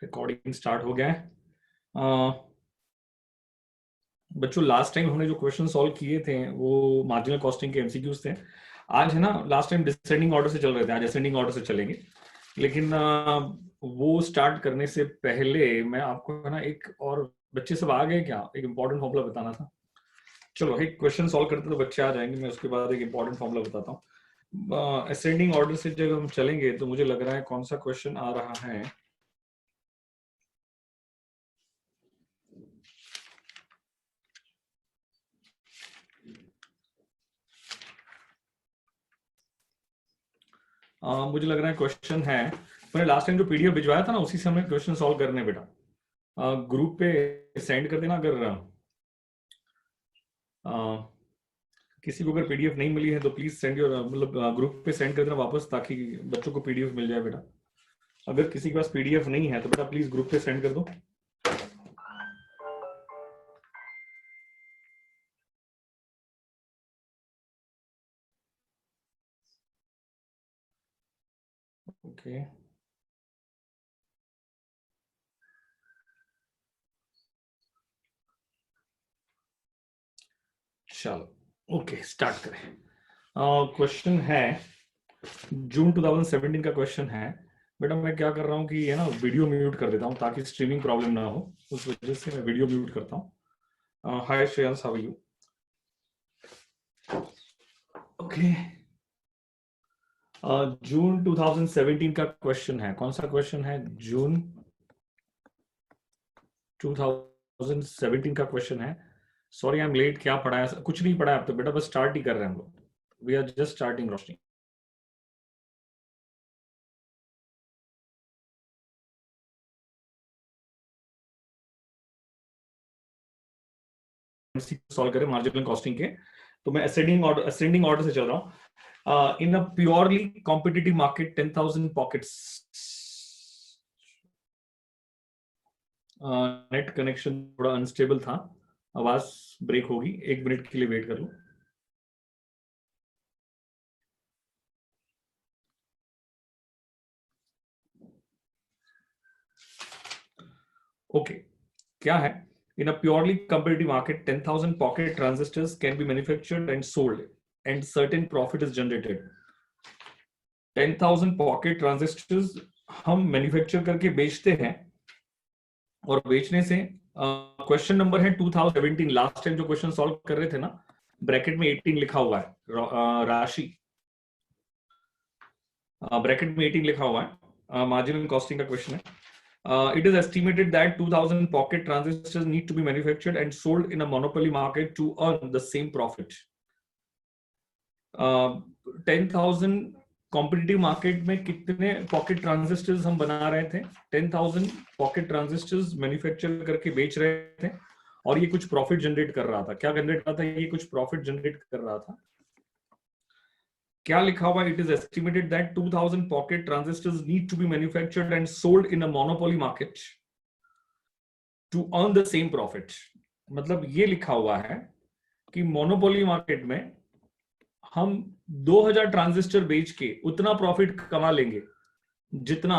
Recording start हो गया है। बच्चों, लास्ट टाइम हमने जो क्वेश्चन सॉल्व किए थे वो मार्जिनल कॉस्टिंग के एमसीक्यूज थे। आज है ना, लास्ट टाइम डिसेंडिंग ऑर्डर से चल रहे थे, आज असेंडिंग ऑर्डर से चलेंगे। लेकिन वो स्टार्ट करने से पहले मैं आपको है ना एक और, बच्चे सब आ गए क्या, एक इंपॉर्टेंट फॉर्मूला बताना था। चलो एक क्वेश्चन सॉल्व करते तो बच्चे आ जाएंगे, मैं उसके बाद एक इंपॉर्टेंट फॉर्मूला बताता हूँ। असेंडिंग ऑर्डर से जब हम चलेंगे तो मुझे लग रहा है कौन सा क्वेश्चन आ रहा है। मुझे लग रहा है क्वेश्चन है, मैंने लास्ट टाइम जो पीडीएफ भिजवाया था ना उसी से हमें क्वेश्चन सॉल्व करने हैं बेटा। ग्रुप पे सेंड कर देना, अगर किसी को अगर पीडीएफ नहीं मिली है तो प्लीज सेंड योर, मतलब ग्रुप पे सेंड कर देना वापस, ताकि बच्चों को पीडीएफ मिल जाए बेटा। अगर किसी के पास पीडीएफ नहीं है तो बेटा प्लीज ग्रुप पे सेंड कर दो। ओके, चलो ओके स्टार्ट करें। क्वेश्चन है, जून 2017 का क्वेश्चन है। बेटा मैं क्या कर रहा हूँ कि है ना, वीडियो म्यूट कर देता हूँ ताकि स्ट्रीमिंग प्रॉब्लम ना हो, उस वजह से मैं वीडियो म्यूट करता हूँ। Hi Shreyansh, how are you? Okay, June 2017 का क्वेश्चन है। कौन सा क्वेश्चन है? जून 2017 का क्वेश्चन है। Sorry I am late. क्या पढ़ा है? कुछ नहीं पढ़ा है अब तो बेटा, बस स्टार्ट ही कर रहे हैं हम लोग। वी आर जस्ट स्टार्टिंग रोशनी। सॉल्व करें मार्जिनल कॉस्टिंग के, तो मैं असेंडिंग ऑर्डर से चल रहा हूँ। In a purely competitive market 10,000 pockets. Net connection थोड़ा अनस्टेबल था, आवाज ब्रेक होगी, 1 मिनट के लिए वेट कर लो। ओके, क्या है? In a purely competitive market, 10,000 pocket transistors can be manufactured and sold, and certain profit is generated. 10,000 pocket transistors हम मैन्युफैक्चर करके बेचते हैं, और बेचने से क्वेश्चन नंबर है 2017। लास्ट टाइम जो क्वेश्चन सॉल्व कर रहे थे ना, ब्रैकेट में 18 लिखा हुआ है, राशि ब्रैकेट में 18 लिखा हुआ है, मार्जिनल कॉस्टिंग का क्वेश्चन है। It is estimated that 2,000 pocket transistors need to be manufactured and sold in a monopoly market to earn the same profit. 10,000 competitive market में कितने पॉकेट ट्रांजिस्टर्स हम बना रहे थे? 10,000 पॉकेट ट्रांजिस्टर्स मैन्युफैक्चर करके बेच रहे थे, और ये कुछ प्रॉफिट जनरेट कर रहा था। क्या जनरेट कर रहा था? ये कुछ प्रॉफिट जनरेट कर रहा था। क्या लिखा हुआ? It is estimated that 2,000 pocket transistors need to be manufactured and sold in a monopoly market to earn the same profit. मतलब ये लिखा हुआ है कि मोनोपोली मार्केट में हम 2,000 ट्रांजिस्टर बेच के उतना प्रॉफिट कमा लेंगे जितना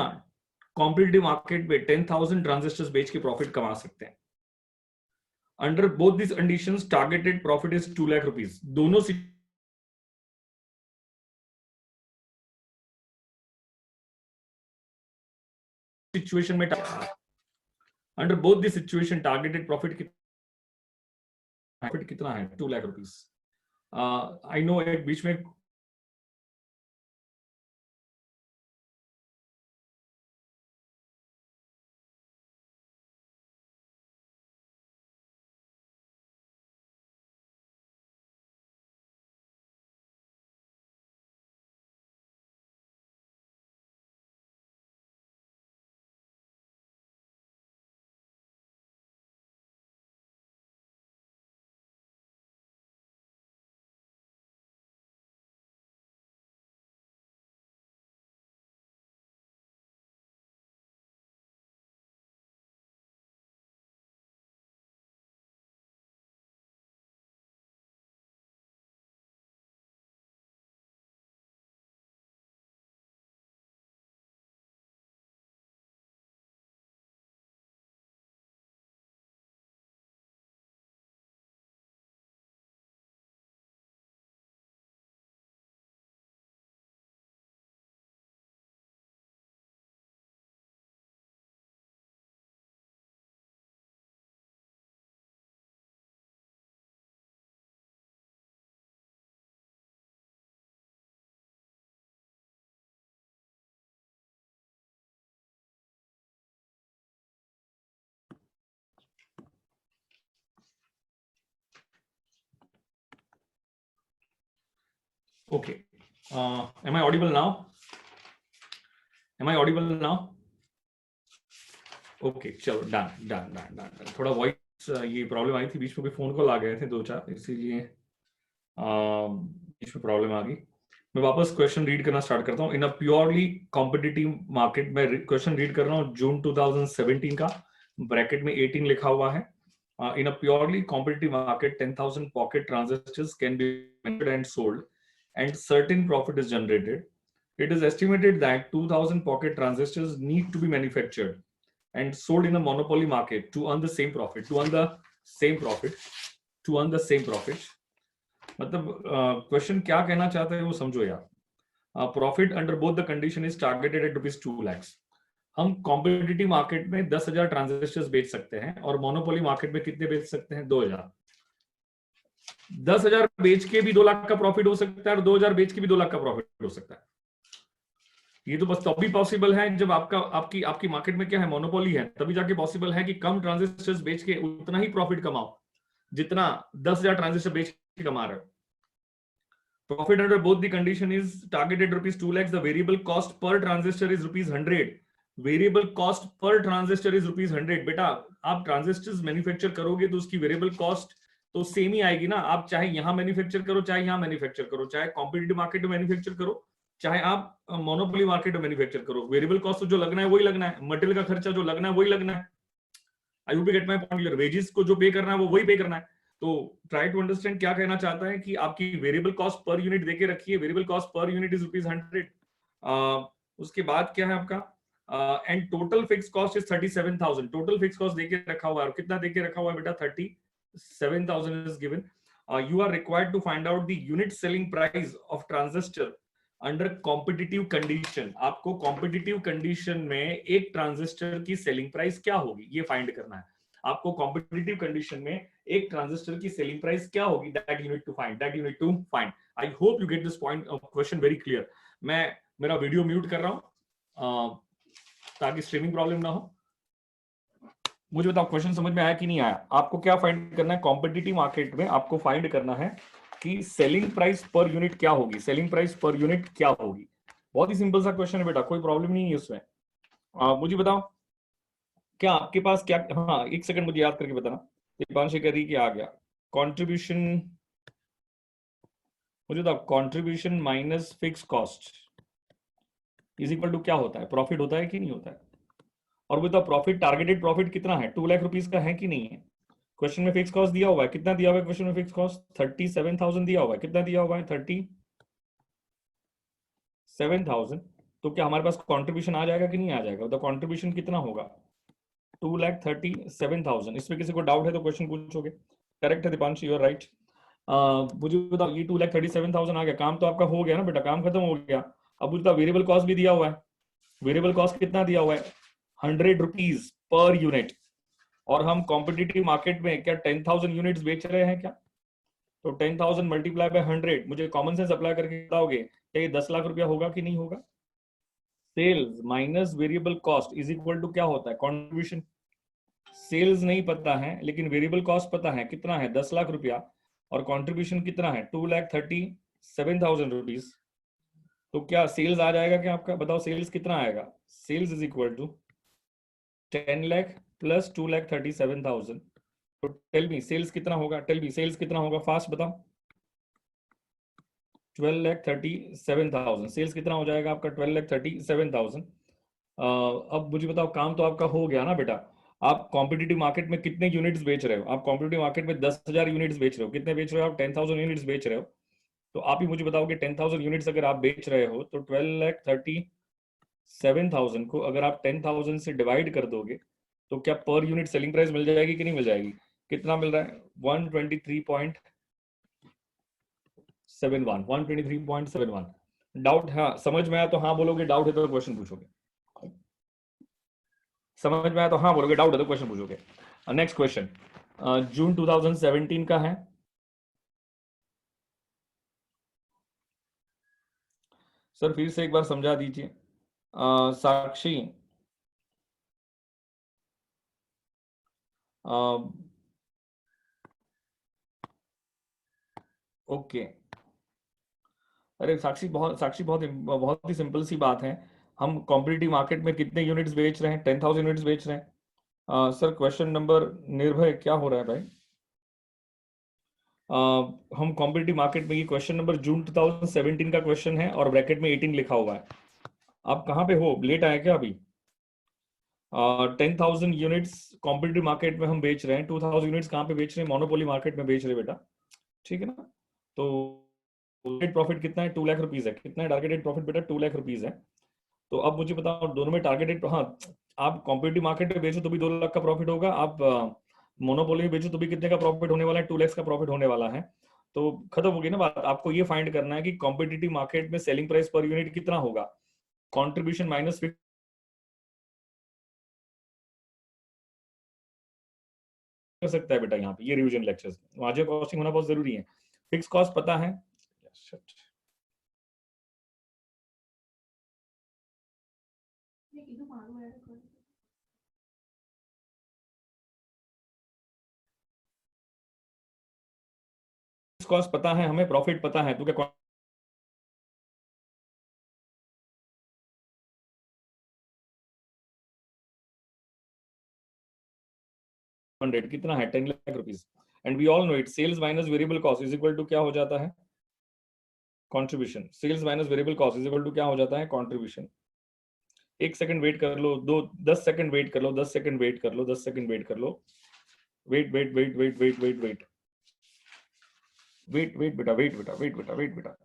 कॉम्पिटिटिव मार्केट में 10,000 ट्रांजिस्टर्स बेच के प्रॉफिट कमा सकते हैं। Under both this conditions targeted profit is 2 lakh rupees. दोनों सिचुएशन में under both this situation targeted profit कितना है? 2 लाख रुपीज। आई नो एक बीच में Okay. Am I audible now? Am I audible now? Okay, चलो डन. थोड़ा वॉइस ये प्रॉब्लम आई थी, बीच में कोई फोन कॉल आ गए थे 2-4, इसीलिए बीच में प्रॉब्लम आ गई. मैं वापस क्वेश्चन रीड करना स्टार्ट करता हूँ. In a purely competitive market में क्वेश्चन रीड कर रहा हूँ जून 2017 का. ब्रैकेट में 18 लिखा हुआ है. In a purely competitive market, 10,000 pocket transistors can be manufactured and sold, and certain profit is generated. It is estimated that 2,000 pocket transistors need to be manufactured and sold in a monopoly market to earn the same profit. मतलब question क्या कहना चाहते हैं वो समझो यार. Profit under both the condition is targeted eight ₹2 lakhs. हम competitive market में 10,000 ट्रांजिस्टर्स बेच सकते हैं और मोनोपोली मार्केट में कितने बेच सकते हैं? 2,000. 10,000 बेच के भी 2 लाख का प्रॉफिट हो सकता है और 2,000 बेच के भी 2 लाख का प्रॉफिट हो सकता है. ये तो बस तभी पॉसिबल है जब आपकी मार्केट में क्या है, मोनोपोली है. तभी जाके पॉसिबल है कि कम ट्रांजिस्टर्स बेच के उतना ही प्रॉफिट कमाओ जितना 10,000 ट्रांजिस्टर बेच के कमा रहे हो. Profit under both the condition is targeted ₹2 lakhs. The variable cost per transistor is ₹100. Variable cost per transistor is ₹100. बेटा आप ट्रांजिस्टर्स मैन्युफैक्चर करोगे तो उसकी वेरिएबल कॉस्ट तो सेम ही आएगी ना. आप चाहे यहां मैन्युफैक्चर करो, चाहे यहां मैन्युफैक्चर करो, चाहे कॉम्पिटिटिव मार्केट में मैन्युफैक्चर करो, चाहे आप मोनोपोली मार्केट में मैन्युफैक्चर करो, वेरिएबल कॉस्ट तो जो लगना है वही लगना है. मटेरियल का खर्चा जो लगना है वही लगना है. आई hope you get my point. Wages को जो पे करना है वो वही पे करना है. तो ट्राई टू अंडरस्टैंड क्या कहना चाहता है कि आपकी वेरिएबल कॉस्ट पर यूनिट देके रखी है. Variable cost per unit is ₹100. उसके बाद क्या है आपका, and total fix cost is 37,000. Total fix cost देके रखा हुआ है. और कितना देके रखा हुआ है बेटा? 37,000 is given. You are required to find out the unit selling price of transistor under competitive condition. आपको कॉम्पिटिटिव कंडीशन में एक ट्रांजिस्टर की सेलिंग प्राइस क्या होगी ये फाइंड करना है. आपको कॉम्पिटिटिव कंडीशन में एक ट्रांजिस्टर की सेलिंग प्राइस क्या होगी, that you need to find. I hope you get this point of question very clear. मैं मेरा वीडियो म्यूट कर रहा हूं ताकि स्ट्रीमिंग प्रॉब्लम ना हो. मुझे बताओ क्वेश्चन समझ में आया कि नहीं आया. आपको क्या फाइंड करना है कॉम्पिटिटिव मार्केट में? आपको फाइंड करना है कि सेलिंग प्राइस पर यूनिट क्या होगी. सेलिंग प्राइस पर यूनिट क्या होगी. बहुत ही सिंपल सा क्वेश्चन है बेटा, कोई प्रॉब्लम नहीं है उसमें. मुझे बताओ क्या आपके पास क्या, हाँ एक सेकंड मुझे याद करके बताना. दीपांशी कह रही कि आ गया. कंट्रीब्यूशन, मुझे बताओ contribution minus fix cost is equal to क्या होता है? प्रॉफिट होता है कि नहीं होता है? और बताओ प्रॉफिट, टारगेटेड प्रॉफिट कितना है? 2 लाख रुपीस का है कि नहीं है? क्वेश्चन में फिक्स कॉस्ट दिया हुआ है. कितना दिया हुआ है क्वेश्चन में? फिक्स कॉस्ट 37,000 दिया हुआ है. कितना दिया हुआ है? 37,000. तो क्या हमारे पास कंट्रीब्यूशन आ जाएगा कि नहीं आ जाएगा? तो कंट्रीब्यूशन कितना होगा? 2,37,000. इसमें किसी को डाउट है तो क्वेश्चन पूछोगे. करेक्ट है दीपांशी, यू आर राइट. मुझे बताओ ये 2,37,000 आ गया. काम तो आपका हो गया ना बेटा, काम खत्म हो गया. अब मुझे बताओ वेरिएबल कॉस्ट भी दिया हुआ है. वेरिएबल कॉस्ट कितना दिया हुआ है? ₹100 पर यूनिट. और हम कॉम्पिटिटिव मार्केट में क्या 10,000 यूनिट्स बेच रहे हैं क्या? तो 10,000 मल्टीप्लाई बाय 100, मुझे कॉमन सेंस अप्लाई करके बताओगे क्या ये 10 लाख रुपया होगा कि नहीं होगा? Sales minus variable cost is equal to क्या होता है? कॉन्ट्रीब्यूशन. सेल्स नहीं पता है लेकिन वेरिएबल कॉस्ट पता है. कितना है? 10 लाख रुपया. और कंट्रीब्यूशन कितना है? 2,37,000 रुपीज. तो क्या सेल्स आ जाएगा क्या आपका? बताओ सेल्स कितना आएगा? Sales is equal to 10 lakh plus 2,37,000. तो टेल मी सेल्स कितना होगा? टेल मी सेल्स कितना होगा? फास्ट बताओ. 12,37,000. सेल्स कितना हो जाएगा आपका? 12,37,000. अब मुझे बताओ काम तो आपका हो गया ना बेटा. आप कॉम्पिटिटिव मार्केट में कितने यूनिट्स बेच रहे हो? आप कॉम्पिटिटिव मार्केट में 10,000 यूनिट्स बेच रहे हो. कितने बेच रहे हो आप? 10,000 यूनिट्स बेच रहे हो. तो आप ही मुझे बताओ कि 10,000 यूनिट्स अगर आप बेच रहे हो तो 12,37,000 को अगर आप 10,000 से डिवाइड कर दोगे तो क्या पर यूनिट सेलिंग प्राइस मिल जाएगी कि नहीं मिल जाएगी? कितना मिल रहा है? 123.71. डाउट? हाँ समझ में आया तो हाँ बोलोगे, डाउट है तो क्वेश्चन पूछोगे. समझ में आया तो हाँ बोलोगे, डाउट है तो क्वेश्चन पूछोगे. नेक्स्ट क्वेश्चन जून 2017 का है. सर फिर से एक बार समझा दीजिए. साक्षी, ओके. अरे साक्षी बहुत बहुत ही सिंपल सी बात है। हम कॉम्पिटिटिव मार्केट में कितने यूनिट्स बेच रहे हैं? 10,000 यूनिट्स बेच रहे हैं। सर क्वेश्चन नंबर निर्भय क्या हो रहा है भाई? हम कॉम्पिटिटिव मार्केट में, ये क्वेश्चन नंबर जून 2017 का क्वेश्चन है और ब्रैकेट में 18 लिखा हुआ है। आप कहाँ पे हो? लेट आए क्या अभी? 10,000 यूनिट्स कॉम्पिटिटिव मार्केट में हम बेच रहे हैं। 2,000 यूनिट्स कहाँ पे बेच रहे हैं? मोनोपोली मार्केट में बेच रहे हैं बेटा, ठीक है ना? तो टारगेट प्रॉफिट कितना है? 2 लाख रुपीज है। कितना है टारगेटेड प्रॉफिट बेटा? 2 लाख रुपीज है। तो अब मुझे बताओ दोनों में टारगेटेड, हाँ, आप कॉम्पिटिटिव मार्केट में बेचो तो भी 2 लाख का प्रॉफिट होगा, आप मोनोपोली में बेचो तो भी कितने का प्रॉफिट होने वाला है? 2 लाख का प्रॉफिट होने वाला है। तो खत्म हो गई ना बात। आपको ये फाइंड करना है कि कॉम्पिटिटिव मार्केट में सेलिंग प्राइस पर यूनिट कितना होगा, कॉन्ट्रीब्यूशन माइनस कर सकता है बेटा यहाँ पे, ये रिवीजन लेक्चर्स मार्जिन कॉस्टिंग होना बहुत जरूरी है। फिक्स कॉस्ट पता है? फिक्स कॉस्ट पता है हमें, प्रॉफिट पता है, तो क्या 100 कितना है? 10 lakh rupees. And we all know it, sales minus variable cost is equal to क्या हो जाता है? Contribution. Sales minus variable cost is equal to क्या हो जाता है? कंट्रीब्यूशन। एक सेकंड वेट कर लो, 10 सेकंड वेट कर लो, 10 सेकंड वेट कर लो, 10 सेकंड वेट कर लो। Wait wait wait wait wait wait wait wait wait बेटा, वेट बेटा, वेट बेटा, वेट बेटा।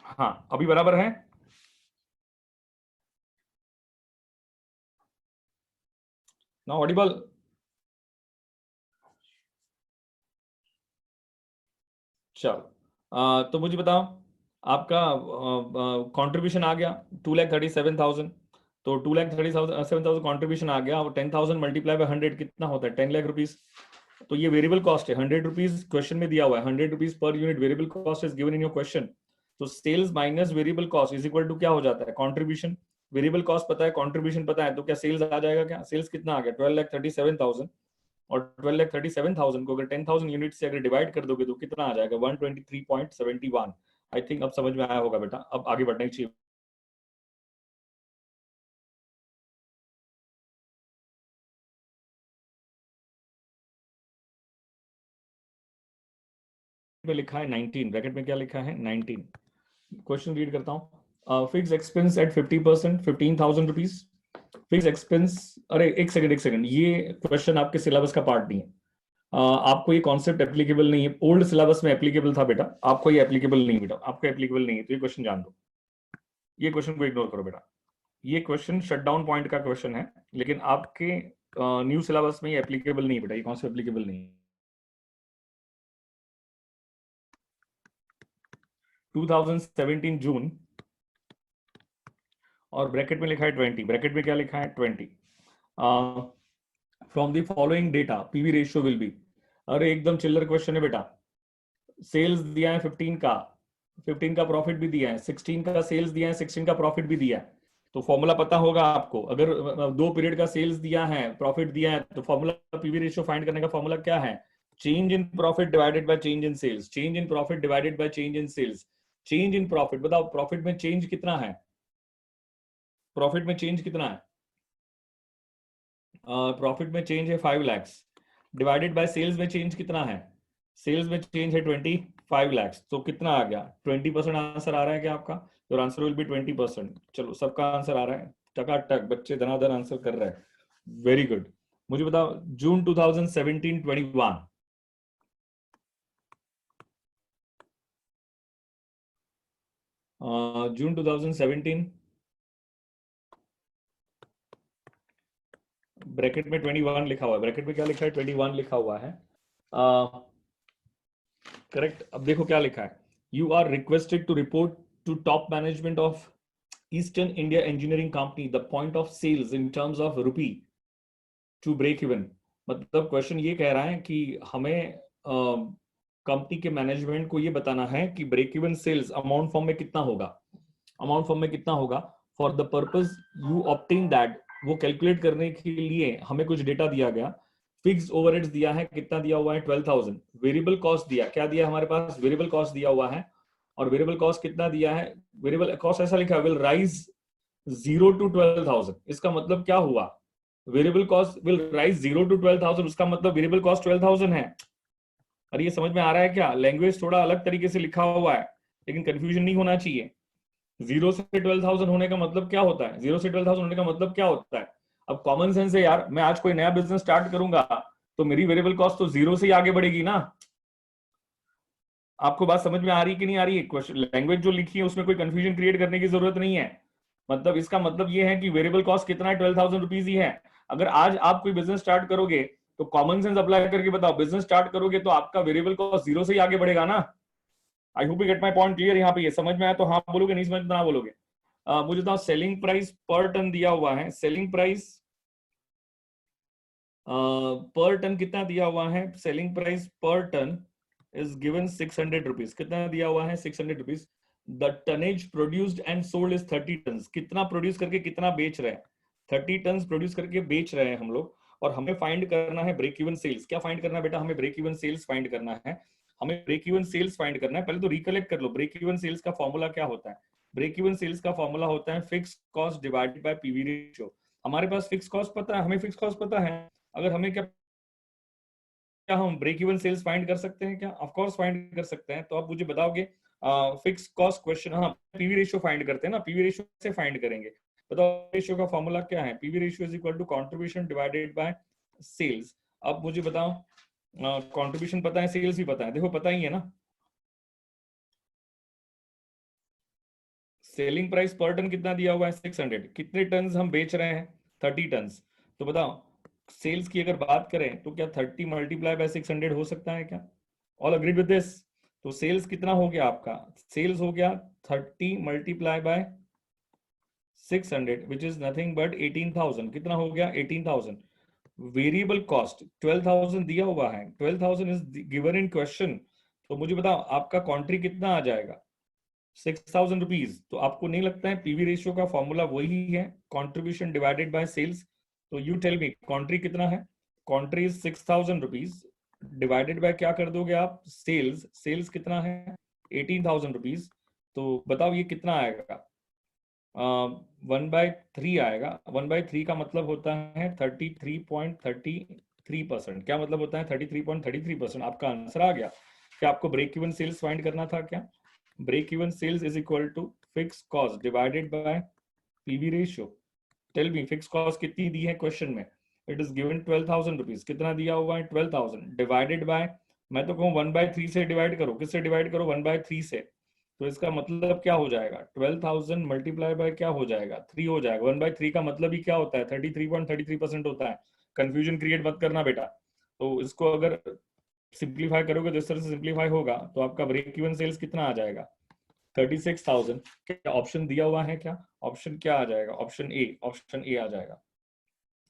हाँ अभी बराबर है? ना ऑडिबल? चलो तो मुझे बताओ, आपका कंट्रीब्यूशन आ गया 2,37,000। तो 2,37,000 कंट्रीब्यूशन आ गया, और 10,000 मल्टीप्लाई बाय 100 कितना होता है? 10 लाख रुपीज। तो ये वेरिएबल कॉस्ट है, 100 रुपीज क्वेश्चन में दिया हुआ है, 100 rupees per unit variable cost is given in your question. तो sales minus variable cost is equal to क्या हो जाता है? कंट्रीब्यूशन। वेरिएबल कॉस्ट पता है, कंट्रीब्यूशन पता है, तो क्या सेल्स आ जाएगा? क्या सेल्स कितना आ गया? 12,37,000। और 12,37,000 को अगर 10,000 यूनिट से अगर डिवाइड कर दोगे तो कितना आ जाएगा? 123.71। आई थिंक अब समझ में आया होगा बेटा, अब आगे बढ़ना ही चाहिए। में लिखा है 19, ब्रैकेट में क्या लिखा है? 19। क्वेश्चन रीड करता हूँ। Fix expense eight 50%, 15,000 rupees. Fix expense, अरे एक सेकंड, ये क्वेश्चन आपके सिलेबस का पार्ट नहीं है। आपको ये कॉन्सेप्ट एप्लीकेबल नहीं है। ओल्ड सिलेबस में एप्लीकेबल था बेटा, आपको ये एप्लीकेबल नहीं बेटा, आपको एप्लीकेबल नहीं है, तो ये क्वेश्चन जान दो। ये क्वेश्चन को इग्नोर करो बेटा। ये क्वेश्चन शटडाउन पॉइंट का क्वेश्चन है, लेकिन आपके न्यू सिलेबस में ये एप्लीकेबल नहीं बेटा, ये कौन सा एप्लीकेबल नहीं है? 2017 जून, और ब्रैकेट में लिखा है 20। ब्रैकेट में क्या लिखा है? 20। From the following data PV ratio will be. अरे एकदम चिल्लर क्वेश्चन है बेटा। सेल्स दिया है 15 का, 15 का प्रॉफिट भी दिया है, 16 का सेल्स दिया है, 16 का प्रॉफिट भी दिया है। तो फॉर्मूला पता होगा आपको, अगर 2 पीरियड का सेल्स दिया है, प्रॉफिट दिया है, तो फॉर्मूला पीवी रेशियो फाइंड करने का फॉर्मूला क्या है? Change in profit divided by change in sales. Change in profit divided by change in sales. Change in profit, बताओ प्रॉफिट में चेंज कितना है? प्रॉफिट में चेंज कितना है? प्रॉफिट में चेंज है 5 लैक्स, डिवाइडेड बाय सेल्स में चेंज कितना है? सेल्स में चेंज है 25 लैक्स, तो कितना आ गया? 20% आंसर आ रहा है क्या आपका? तो आंसर विल बी 20%। चलो सबका आंसर आ रहा है, टकाटक बच्चे धनाधन आंसर कर रहे हैं, वेरी गुड। मुझे बताओ जून 2017-21, जून 2017, ब्रैकेट में 21 लिखा हुआ है। ब्रैकेट में क्या लिखा है? 21 लिखा हुआ है, करेक्ट। अब देखो क्या लिखा है, you are requested to report to top management of Eastern India Engineering Company the point of sales in terms of rupee to break even. मतलब क्वेश्चन ये कह रहा है कि हमें कंपनी के मैनेजमेंट को ये बताना है कि break even sales amount form में कितना होगा, अमाउंट फॉर्म में कितना होगा, for the purpose you obtain that वो कैलकुलेट करने के लिए हमें कुछ डेटा दिया गया। फिक्स ओवरहेड्स दिया है, कितना दिया हुआ है 12,000। वेरिएबल कॉस्ट दिया, क्या दिया हमारे पास, वेरिएबल कॉस्ट दिया हुआ है। और वेरिएबल कॉस्ट कितना दिया है, वेरिएबल कॉस्ट ऐसा लिखा है, विल राइज 0 to 12,000। इसका मतलब क्या हुआ, variable cost will rise 0 to 12,000, उसका मतलब वेरिएबल कॉस्ट 12,000 है। और ये समझ में आ रहा है क्या, लैंग्वेज थोड़ा अलग तरीके से लिखा हुआ है, लेकिन कंफ्यूजन नहीं होना चाहिए। 0 से 12,000 होने का मतलब क्या होता है, 0 से 12,000 होने का मतलब क्या होता है। अब कॉमन सेंस है यार, मैं आज कोई नया बिजनेस स्टार्ट करूंगा तो मेरी वेरिएबल कॉस्ट तो 0 से ही आगे बढ़ेगी ना। आपको बात समझ में आ रही कि नहीं आ रही है, क्वेश्चन लैंग्वेज जो लिखी है उसमें कोई कंफ्यूजन क्रिएट करने की जरूरत नहीं है। मतलब इसका मतलब ये है कि वेरिएबल कॉस्ट कितना है, 12,000 रुपीज ही है। अगर आज आप कोई बिजनेस स्टार्ट करोगे तो कॉमन सेंस अप्लाई करके बताओ, बिजनेस स्टार्ट करोगे तो आपका वेरिएबल कॉस्ट 0 से ही आगे बढ़ेगा ना। I hope you get my point clear. यहाँ पे ये समझ में आया तो हाँ बोलोगे, नहीं समझ में ना बोलोगे। मुझे बताओ, सेलिंग प्राइस पर टन दिया हुआ है, सेलिंग प्राइस पर टन कितना दिया हुआ है, selling price per ton is given 600 rupees. कितना दिया हुआ है, 600 rupees. The tonnage produced and sold is 30 ton. कितना प्रोड्यूस करके कितना बेच रहे हैं, 30 टन प्रोड्यूस करके बेच रहे हैं हम लोग। और हमें फाइंड करना है ब्रेक इवन सेल्स। क्या फाइंड करना है बेटा, हमें ब्रेक इवन सेल्स फाइंड करना है। हमें ब्रेक इवन सेल्स फाइंड करना है। पहले तो रिकलेक्ट कर लो, ब्रेक इवन सेल्स का फॉर्मूला क्या होता है। ब्रेक इवन सेल्स का फॉर्मूला होता है fix cost divided by PV ratio. हमारे पास फिक्स कॉस्ट पता है, हमें फिक्स कॉस्ट पता है। अगर हमें क्या हम ब्रेक इवन सेल्स फाइंड कर सकते हैं क्या, ऑफ कोर्स फाइंड कर सकते हैं। तो आप मुझे बताओगे फिक्स कॉस्ट क्वेश्चन, हाँ पीवी रेशियो फाइंड करते हैं ना, पीवी रेशियो से फाइंड करेंगे। बताओ रेशियो का फॉर्मूला क्या है, PV ratio is equal to contribution divided by sales. अब मुझे बताओ, कंट्रीब्यूशन पता है, सेल्स भी पता है, देखो पता ही है ना। सेलिंग प्राइस पर टन कितना दिया हुआ है, 600। कितने टन हम बेच रहे हैं, 30 टन। तो बताओ सेल्स की अगर बात करें तो क्या 30 मल्टीप्लाई बाय 600 हो सकता है क्या, ऑल अग्री विद दिस। तो सेल्स कितना हो गया आपका, सेल्स हो गया 30 multiply by 600 which is nothing but 18,000। कितना हो गया 18,000। वेरिएबल कॉस्ट 12,000 दिया हुआ है, 12,000 इज गिवन इन क्वेश्चन। तो मुझे बताओ आपका कॉन्ट्री कितना आ जाएगा, 6,000 रुपीज। तो आपको नहीं लगता है पीवी रेशियो का फॉर्मूला वही है, कंट्रीब्यूशन डिवाइडेड बाय सेल्स। तो यू टेल मी कॉन्ट्री कितना है, कॉन्ट्री इज 6,000 रुपीज डिवाइडेड बाय क्या कर दोगे आप, सेल्स, सेल्स कितना है 18,000 रुपीज। तो बताओ ये कितना आएगा, 1/3 आएगा। 1/3 का मतलब होता है 33.33%। क्या मतलब होता है 33.33%। आपका आंसर आ गया। क्या आपको ब्रेक इवन सेल्स फाइंड करना था क्या, break even sales is equal to fix cost divided by PV ratio. Tell me fix cost कितनी दी है क्वेश्चन में, इट इज गिवन 12,000 रुपीज। कितना दिया हुआ है 12,000 डिवाइडेड बाय, मैं तो कहूँ 1/3 से डिवाइड करो, किससे डिवाइड करो 1/3 से। तो इसका मतलब क्या हो जाएगा, 12,000 मल्टीप्लाई बाय क्या हो जाएगा 3 हो जाएगा। 1/3 का मतलब ही क्या होता है 33.33% होता है। कंफ्यूजन क्रिएट मत करना बेटा। तो इसको अगर सिंप्लीफाई करोगे तो इस तरह से सिंप्लीफाई होगा, तो आपका ब्रेक इवन सेल्स कितना आ जाएगा 36,000। क्या ऑप्शन दिया हुआ है क्या, ऑप्शन क्या आ जाएगा, ऑप्शन ए, ऑप्शन ए आ जाएगा।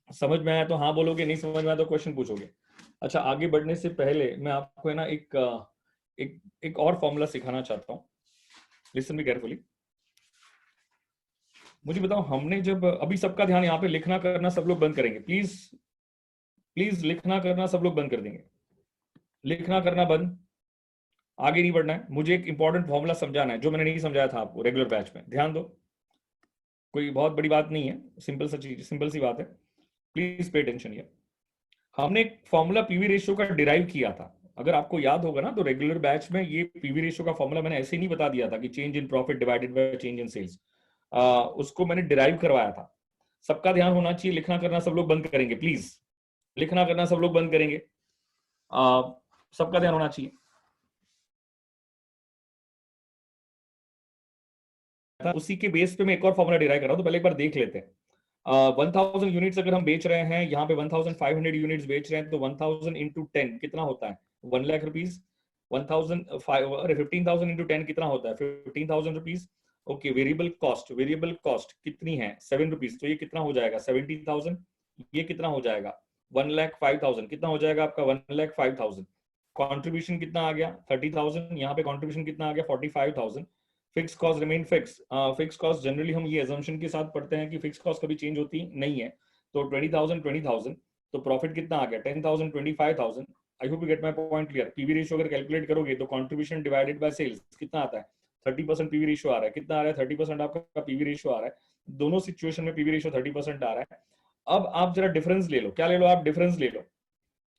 समझ में आया तो हाँ बोलोगे, नहीं समझ में आया तो क्वेश्चन पूछोगे। अच्छा आगे बढ़ने से पहले मैं आपको है ना एक और फॉर्मूला सिखाना चाहता हूँ, लिसन बी केयरफुली। मुझे बताओ हमने जब अभी सबका ध्यान यहाँ पे लिखना करना सब लोग बंद करेंगे प्लीज, प्लीज लिखना करना सब लोग बंद कर देंगे, लिखना करना बंद, आगे नहीं बढ़ना है। मुझे एक इंपॉर्टेंट फॉर्मूला समझाना है जो मैंने नहीं समझाया था आपको रेगुलर बैच में, ध्यान दो। कोई बहुत बड़ी बात नहीं है, सिंपल सा चीज, सिंपल सी बात है, प्लीज पे अटेंशन। ये हमने एक फॉर्मूला पीवी रेशियो का डिराइव किया था, अगर आपको याद होगा ना, तो रेगुलर बैच में ये पीवी रेशियो का फॉर्मूला मैंने ऐसे ही नहीं बता दिया था कि change in profit divided by change in sales, उसको मैंने डिराइव करवाया था। सबका ध्यान होना चाहिए, लिखना करना सब लोग बंद करेंगे प्लीज, लिखना करना सब लोग बंद करेंगे, सबका ध्यान होना चाहिए। उसी के बेस पे मैं एक और फॉर्मूला डिराइव कर रहा हूं, तो पहले एक बार देख लेते हैं। 1000 यूनिट्स अगर हम बेच रहे हैं, यहाँ पे 1500 यूनिट्स बेच रहे हैं, तो 1000 इंटू 10 कितना होता है 1 लाख रुपीज। 15,000 इंटू 10 कितना होता है 15,000 rupees. Okay, variable cost, variable cost कितनी है 7 रुपीज, तो ये कितना हो जाएगा 70,000। ये कितना हो जाएगा 1,05,000। कितना हो जाएगा आपका 1,05,000। कॉन्ट्रीब्यूशन कितना आ गया 30,000, यहाँ पे कॉन्ट्रीब्यूशन कितना आ गया 45,000। Fix cost remain fix. Fix cost generally हम ये assumption के साथ पढ़ते हैं कि फिक्स कॉस्ट कभी चेंज होती नहीं है। तो 20,000 तो प्रॉफिट कितना आ गया 10,000 25,000। आई hope you get my point clear. PV ratio अगर कैलकुलेट करोगे तो कंट्रीब्यूशन डिवाइडेड बाय सेल्स कितना आता है 30% पीवी रेशियो आ रहा है। कितना आ रहा है 30% आपका पीवी रेशियो आ रहा है। दोनों सिचुएशन में पीवी रेशियो 30% आ रहा है। अब आप जरा डिफरेंस ले लो। क्या ले लो आप डिफरेंस ले लो।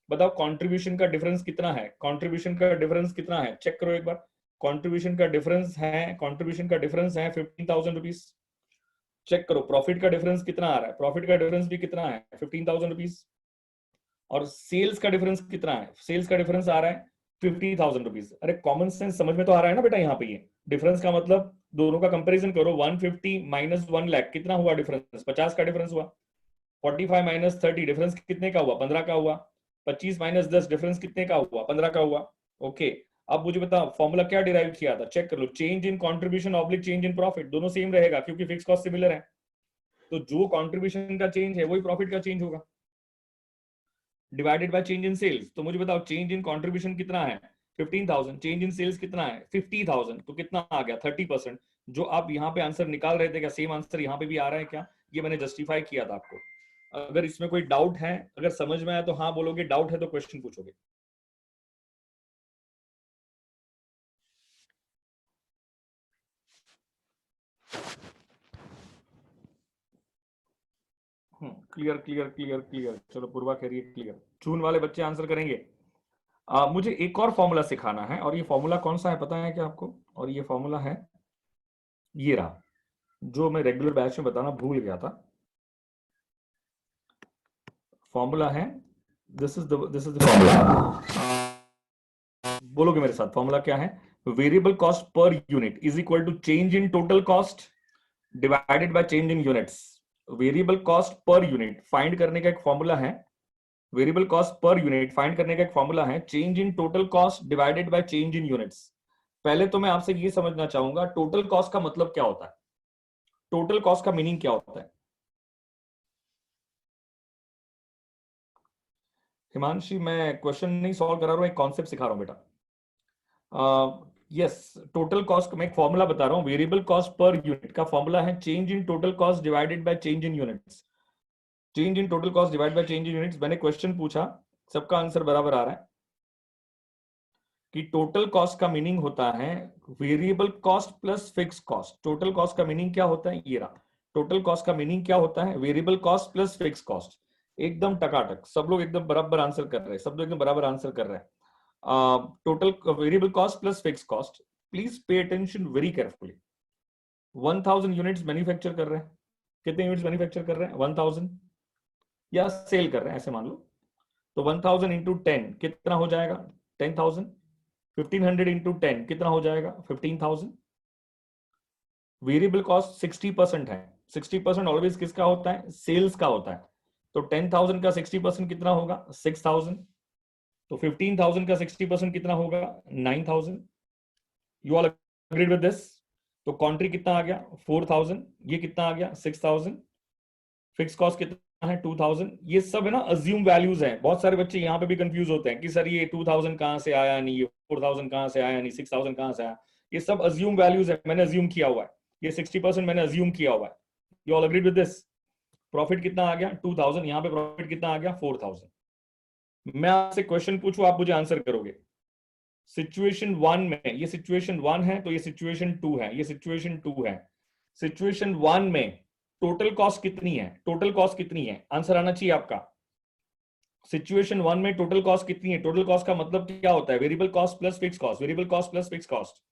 बताओ कंट्रीब्यूशन का डिफरेंस कितना है। कंट्रीब्यूशन का डिफरेंस कितना है चेक करो एक बार। कंट्रीब्यूशन का डिफरेंस है 15,000 रुपीज। चेक करो प्रॉफिट का डिफरेंस कितना आ रहा है। प्रॉफिट का डिफरेंस भी कितना है 15,000 रुपीज। और सेल्स का डिफरेंस कितना है। सेल्स का डिफरेंस आ रहा है 50,000 रुपीज। अरे कॉमन सेंस समझ में तो आ रहा है ना बेटा। यहाँ पे ये डिफरेंस का मतलब दोनों का कंपैरिजन करो। 150 माइनस 1 लाख कितना हुआ डिफरेंस 50 का डिफरेंस हुआ। 45 माइनस 30 डिफरेंस कितने का हुआ 15 का हुआ। 25 माइनस 10 डिफरेंस कितने का हुआ 15 का हुआ। ओके अब मुझे बताओ फॉर्मूला क्या डिराइव किया था चेक कर लो। Change in contribution oblique change in profit दोनों सेम रहेगा क्योंकि फिक्स कॉस्ट सिमिलर है। तो जो कंट्रीब्यूशन का चेंज है वही प्रॉफिट का चेंज होगा divided by change in sales. तो मुझे बताओ चेंज इन कंट्रीब्यूशन कितना है 15,000। चेंज इन सेल्स कितना है 50,000। तो कितना आ गया 30%। जो आप यहाँ पे आंसर निकाल रहे थे क्या सेम आंसर यहाँ पे भी आ रहा है क्या। ये मैंने जस्टिफाई किया था आपको। अगर इसमें कोई डाउट है अगर समझ में आया तो हाँ बोलोगे। डाउट है तो क्वेश्चन पूछोगे। Clear clear clear clear. चलो पूर्वा कह रही है क्लियर। जून वाले बच्चे आंसर करेंगे। मुझे एक और फॉर्मूला सिखाना है और ये फॉर्मूला कौन सा है पता है क्या आपको। और ये फॉर्मूला है ये रहा जो मैं रेगुलर बैच में बताना भूल गया था। फॉर्मूला है दिस इज द फॉर्मूला। बोलोगे मेरे साथ फॉर्मूला क्या है। Variable cost per unit is equal to change in total cost divided by change in units. Variable cost per unit find करने का एक फॉर्मूला है। Variable cost per unit find करने का एक फॉर्मूला है change in total cost divided by change in units. पहले तो मैं आपसे ये समझना चाहूंगा टोटल कॉस्ट का मतलब क्या होता है। टोटल कॉस्ट का मीनिंग क्या होता है। हिमांशी मैं क्वेश्चन नहीं सॉल्व करा रहा हूं एक कॉन्सेप्ट सिखा रहा हूं बेटा। यस टोटल कॉस्ट में एक फॉर्मूला बता रहा हूं। वेरिएबल कॉस्ट पर यूनिट का फॉर्मूला है change in total cost divided by change in units. Change in total cost divide by change in units. मैंने क्वेश्चन पूछा सबका आंसर बराबर आ रहा है कि टोटल कॉस्ट का मीनिंग होता है variable cost plus fix cost. Total cost का मीनिंग क्या होता है ये रहा। टोटल कॉस्ट का मीनिंग क्या होता है variable cost plus fix cost. एकदम टकाटक सब लोग एकदम बराबर आंसर कर रहे हैं। सब लोग एकदम बराबर आंसर कर रहे हैं। Total variable cost plus fix cost. Please pay attention very carefully. 1,000 units manufacture कर रहे हैं। कितने यूनिट्स मैन्युफैक्चर कर रहे हैं 1,000 या सेल कर रहे हैं ऐसे मान लो। तो 1,000 इंटू 10 कितना हो जाएगा 10,000। 1,500 इंटू 10 कितना हो जाएगा 15,000। वेरिएबल कॉस्ट 60% है। 60% ऑलवेज किसका होता है सेल्स का होता है। तो 10,000 का 60% कितना होगा 6,000। तो 15,000 का 60% कितना होगा 9,000। You all agreed with this. तो कॉन्ट्री कितना आ गया 4,000। ये कितना आ गया 6,000। फिक्स कॉस्ट कितना है 2,000। ये सब है ना अज्यूम वैल्यूज हैं। बहुत सारे बच्चे यहाँ पे भी कंफ्यूज होते हैं कि सर ये 2,000 कहां से आया नहीं ये 4,000 कहां से आया नहीं 6,000 कहां से आया। ये सब अज्यूम वैल्यूज है मैंने अज्यूम किया हुआ है। ये 60% मैंने अज्यूम किया हुआ है। You all agreed with this. Profit कितना आ गया 2,000। यहाँ पे प्रॉफिट कितना आ गया 4,000। मैं आपसे क्वेश्चन पूछूं आप मुझे आंसर करोगे। सिचुएशन 1 में ये सिचुएशन 1 है तो ये सिचुएशन 2 है। ये सिचुएशन 2 है। सिचुएशन 1 में टोटल कॉस्ट कितनी है। टोटल कॉस्ट कितनी है आंसर आना चाहिए आपका। सिचुएशन 1 में टोटल कॉस्ट कितनी है। टोटल कॉस्ट का मतलब क्या होता है variable cost plus fix cost. Variable cost plus fix cost.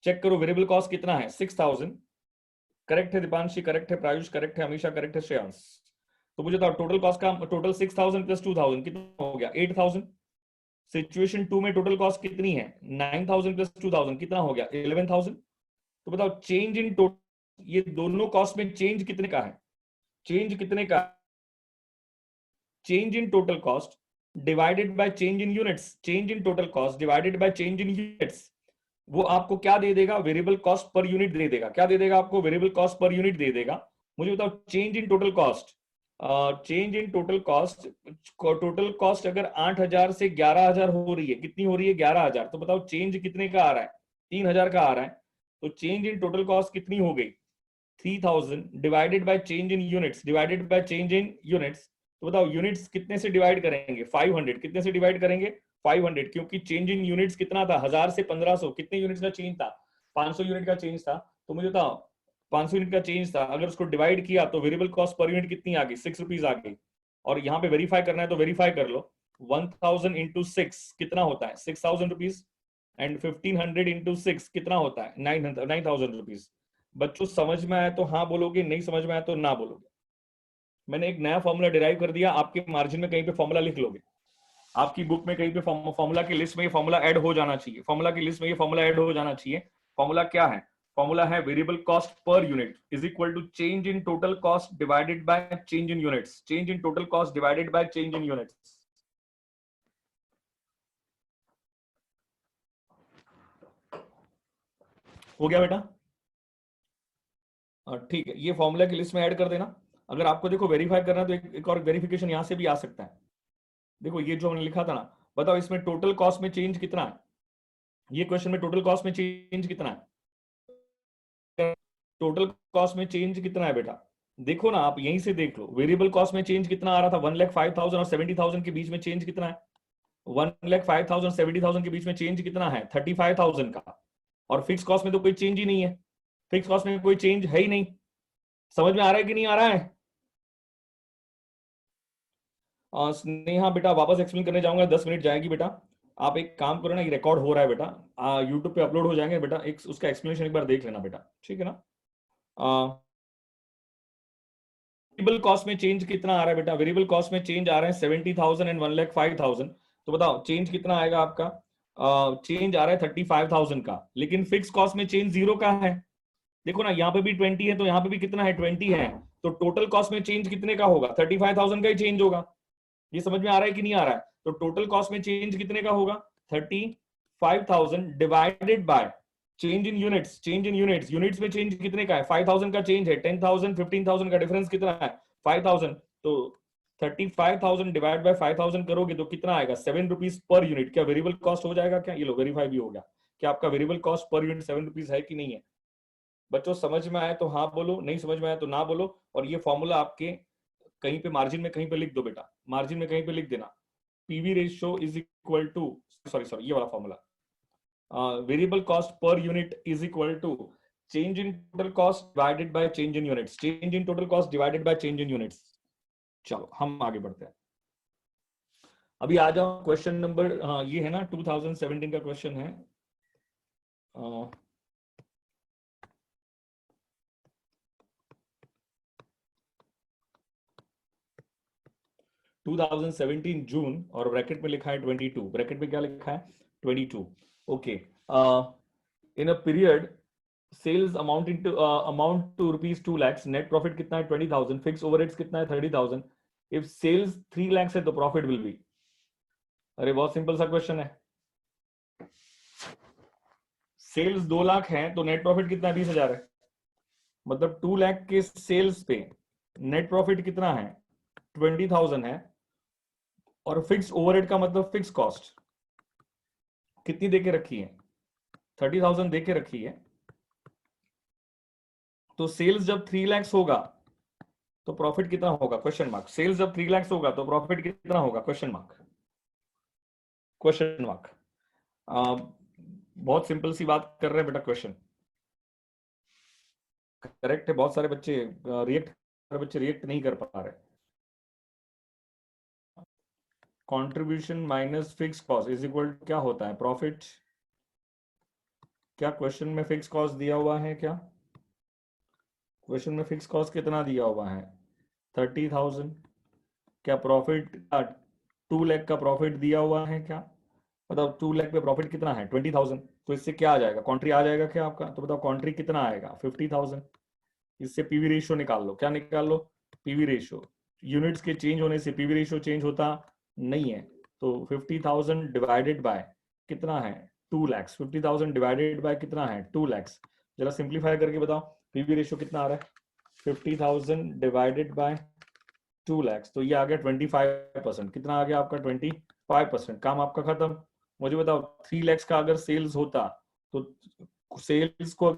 Check करो वेरिएबल कॉस्ट कितना है 6,000। करेक्ट है दीपांशी करेक्ट है प्रायुष करेक्ट है हमेशा करेक्ट है श्रेयांश। तो मुझे तो टोटल कॉस्ट का टोटल 6,000 प्लस 2,000 कितना हो गया 8,000। सिचुएशन 2 में टोटल कॉस्ट कितनी है 9,000 प्लस 2,000 कितना हो गया 11,000। तो बताओ चेंज इन टोटल ये दोनों कॉस्ट में चेंज कितने का है। चेंज कितने का change in total cost divided by change in units. Change in total cost divided by change in units. वो आपको क्या दे देगा वेरिएबल कॉस्ट पर यूनिट दे देगा। क्या दे देगा आपको वेरिएबल कॉस्ट पर यूनिट दे देगा। मुझे बताओ change in total cost. Change in total cost. Total cost अगर 8,000 से 11,000 हो रही है कितनी हो रही है 11,000। तो बताओ चेंज कितने का आ रहा है 3,000 का आ रहा है। तो चेंज इन टोटल कॉस्ट कितनी हो गई? 3000 divided by change in units, divided by change in units. तो बताओ यूनिट्स कितने से डिवाइड करेंगे? 500। कितने से डिवाइड करेंगे? 500, क्योंकि चेंज इन यूनिट्स कितना था? 1000 से 1500। कितने यूनिट्स का चेंज था? 500 यूनिट का चेंज था। तो मुझे बताओ 500 यूनिट का चेंज था, अगर उसको डिवाइड किया तो वेरिएबल कॉस्ट पर यूनिट कितनी आ गई? 6 रुपीज आ गई। और यहाँ पे वेरीफाई करना है तो वेरीफाई कर लो। 1000 इंटू 6 कितना होता है? 6000 रुपीज। एंड 1500 इंटू 6 कितना होता है? 9000 रुपीज। बच्चों समझ में आया तो हाँ बोलोगे, नहीं समझ में आया तो ना बोलोगे। मैंने एक नया फॉर्मूला डिराइव कर दिया, आपके मार्जिन में कहीं पे फॉर्मूला लिख लोगे, आपकी बुक में कहीं पे फॉर्मूला की लिस्ट में ये फॉर्मूला ऐड हो जाना चाहिए, फॉर्मूला की लिस्ट में ये फॉर्मूला ऐड हो जाना चाहिए। फॉर्मूला क्या है? फॉर्मूला है variable cost per unit is equal to change in total cost divided by change in units, change in total cost divided by change in units. हो गया बेटा? ठीक है, ये फॉर्मूला की लिस्ट में ऐड कर देना। अगर आपको देखो वेरीफाई करना है तो एक और वेरिफिकेशन यहां से भी आ सकता है। देखो ये जो हमने लिखा था ना, बताओ इसमें टोटल कॉस्ट में चेंज कितना है? ये क्वेश्चन में टोटल कॉस्ट में चेंज कितना है? टोटल कॉस्ट में चेंज कितना है बेटा? देखो ना, आप यहीं से देख लो, वेरिएबल कॉस्ट में चेंज कितना आ रहा था? 1,05,000 और 70,000 के बीच में चेंज कितना है? 1,05,000 70,000 के बीच में चेंज कितना है? 35,000 का। और फिक्स कॉस्ट में तो कोई चेंज ही नहीं है, फिक्स कॉस्ट में कोई चेंज है ही नहीं। समझ में आ रहा है कि नहीं आ रहा है? स्नेहा बेटा वापस एक्सप्लेन करने जाऊंगा, 10 मिनट जाएगी बेटा। आप एक काम करो ना, ये रिकॉर्ड हो रहा है बेटा, यूट्यूब पे अपलोड हो जाएंगे बेटा, एक उसका एक्सप्लेनेशन एक बार देख लेना बेटा, ठीक है ना? वेरिएबल कॉस्ट में चेंज कितना आ रहा है बेटा? वेरिएबल कॉस्ट में चेंज आ रहा है 70,000 एंड 1,05,000। तो बताओ चेंज कितना आएगा आपका? चेंज आ रहा है 35,000 का, लेकिन फिक्स कॉस्ट में चेंज 0 का है। देखो ना, यहाँ पे भी 20 है तो यहाँ पे भी कितना है? 20 है। तो टोटल कॉस्ट में चेंज कितने का होगा? 35,000 का ही चेंज होगा। ये समझ में आ रहा है कि नहीं आ रहा है? तो टोटल कॉस्ट में चेंज कितने का होगा? 35,000 divided by change in units, change in units, units में चेंज कितने का है? 5,000 का चेंज है, 10,000 15,000 का डिफरेंस कितना है? 5,000। तो 35,000 डिवाइड बाय 5,000 करोगे तो कितना आएगा? 7 रुपीज पर यूनिट। क्या वेरिएबल कॉस्ट हो जाएगा क्या? ये लो वेरीफाई भी हो गया। क्या आपका variable cost per unit 7 rupees है कि नहीं है? बच्चों समझ में आया तो हाँ बोलो, नहीं समझ में आया तो ना बोलो। और ये फॉर्मूला आपके कहीं पे मार्जिन में कहीं पे लिख दो बेटा, मार्जिन में कहीं पे लिख देना। PV ratio is equal to, sorry ये वाला formula, variable cost per unit is equal to change in total cost divided by change in units, change in total cost divided by change in units. चलो हम आगे बढ़ते हैं। अभी आ जाओ question number, हाँ ये है ना 2017 का क्वेश्चन है। 2017 जून और ब्रैकेट में लिखा है 22, ब्रैकेट में क्या लिखा है? 22। Okay, in a period sales amount to rupees 2 lakhs, net profit कितना है? 20,000, फिक्स ओवरहेड्स कितना है? 30,000। इफ सेल्स 3 lakhs है तो प्रॉफिट विल बी। अरे बहुत सिंपल सा क्वेश्चन है। सेल्स 2 लाख है तो नेट प्रॉफिट कितना है? 20,000 है। मतलब 2 लाख के सेल्स पे नेट प्रॉफिट कितना है? 20,000 है। और फिक्स ओवरहेड का मतलब फिक्स कॉस्ट कितनी देके रखी है? 30,000 देके रखी है। तो सेल्स जब 3 lakhs होगा तो प्रॉफिट कितना होगा? Question mark. सेल्स जब 3 lakhs होगा तो प्रॉफिट कितना होगा? Question mark, question mark. बहुत सिंपल सी बात कर रहे हैं बेटा, क्वेश्चन करेक्ट है। बहुत सारे बच्चे रिएक्ट नहीं कर पा रहे। Contribution minus fix cost is equal क्या होता है? प्रॉफिट। क्या क्वेश्चन में फिक्स कॉस्ट दिया हुआ है? क्या क्वेश्चन में फिक्स कॉस्ट कितना दिया हुआ है? 30,000। क्या प्रॉफिट 2 लाख का प्रॉफिट दिया हुआ है क्या? बताओ 2 लाख पे प्रॉफिट कितना है? 20,000। तो इससे क्या आ जाएगा? कॉन्ट्री आ जाएगा क्या आपका? तो बताओ कॉन्ट्री कितना आएगा? 50,000। इससे पीवी रेशियो निकाल लो। क्या निकाल लो? PV ratio. यूनिट्स के चेंज होने से पीवी रेशियो चेंज होता नहीं है। तो 50,000 डिवाइडेड बाय कितना है? 2 lakhs। 50,000 डिवाइडेड बाय कितना है? 2 lakhs। जरा सिंप्लीफाई करके बताओ पीवी रेशियो कितना आ रहा है? 50,000 डिवाइडेड बाय 2 lakhs, तो ये आ गया 25%। कितना आ गया आपका? 25%। काम आपका खत्म। मुझे बताओ 3 lakhs का अगर सेल्स होता तो सेल्स को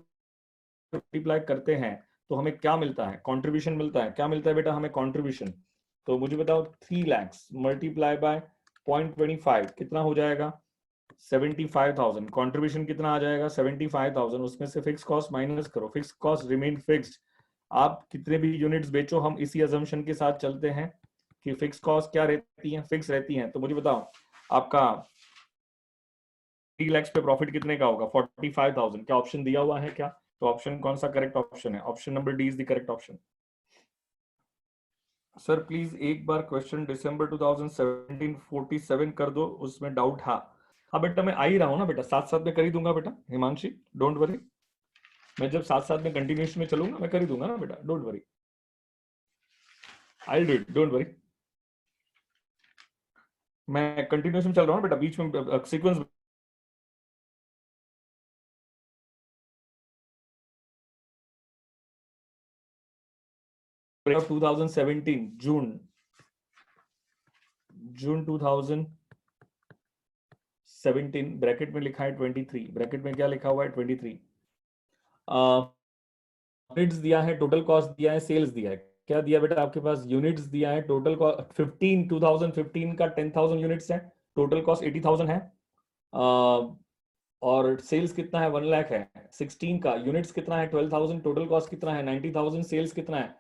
मल्टीप्लाई करते हैं तो हमें क्या मिलता है, कंट्रीब्यूशन मिलता है। क्या मिलता है बेटा हमें कंट्रीब्यूशन? तो मुझे बताओ 3 लाख मल्टीप्लाई बाय 0.25 कितना हो जाएगा? 75,000। कंट्रीब्यूशन कितना आ जाएगा? 75,000। उसमें से फिक्स कॉस्ट माइनस करो, फिक्स कॉस्ट रिमेन फिक्स्ड। आप कितने भी यूनिट्स बेचो, हम इसी अजम्पशन के साथ चलते हैं कि फिक्स कॉस्ट क्या रहती है, फिक्स रहती है। तो मुझे बताओ आपका 3 लाख पे प्रॉफिट कितने का होगा? 45,000। क्या ऑप्शन दिया हुआ है क्या? तो ऑप्शन कौन सा करेक्ट ऑप्शन है? Option number D is the correct option. Sir please एक बार क्वेश्चन दिसंबर 2017 47 कर दो, उसमें डाउट। हाँ हाँ बेटा मैं आ ही रहा हूँ ना बेटा, साथ साथ में कर ही दूंगा बेटा हिमांशी, डोंट वरी। मैं जब साथ साथ में कंटिन्यूशन में चलूंगा मैं कर ही दूंगा ना बेटा, don't worry, I do it, don't worry. मैं कंटिन्यूशन चल रहा हूँ बेटा, बीच में सीक्वेंस 2017 जून 2017 ब्रैकेट में लिखा है 23, ब्रैकेट में क्या लिखा हुआ है? 23। यूनिट्स दिया है, टोटल कॉस्ट दिया है, सेल्स दिया है। क्या दिया बेटा आपके पास? यूनिट्स दिया है, टोटल कॉस्ट 15 2015 का 10,000 यूनिट्स है, टोटल कॉस्ट 80,000 है। और सेल्स कितना है? 1 लाख है। 16 का यूनिट्स कितना है? 12,000, टोटल कॉस्ट कितना है? 90,000, सेल्स कितना है?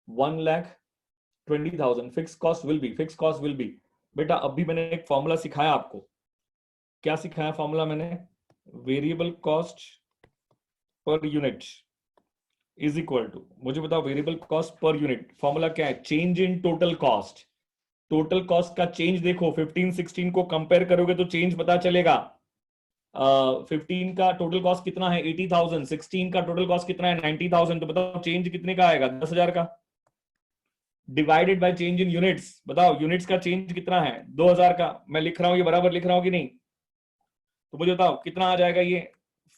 1,20,000। Fix cost will be, fix cost will be. बेटा अभी मैंने एक फॉर्मूला सिखाया आपको। क्या सिखाया फॉर्मूला मैंने? Variable cost per unit is equal to, मुझे बताओ variable cost per unit formula क्या है? Change in total cost. Total cost का चेंज देखो, 15 16 को कंपेयर करोगे तो चेंज पता चलेगा। 15 का टोटल कॉस्ट कितना है? 80,000। 16 का टोटल कॉस्ट कितना है? 90,000। तो बताओ चेंज कितने का आएगा? 10,000 का। Divided by change in units, बताओ यूनिट्स का चेंज कितना है? 2,000 का। मैं लिख रहा हूं, ये बराबर लिख रहा हूं कि नहीं? तो मुझे बताओ कितना आ जाएगा ये?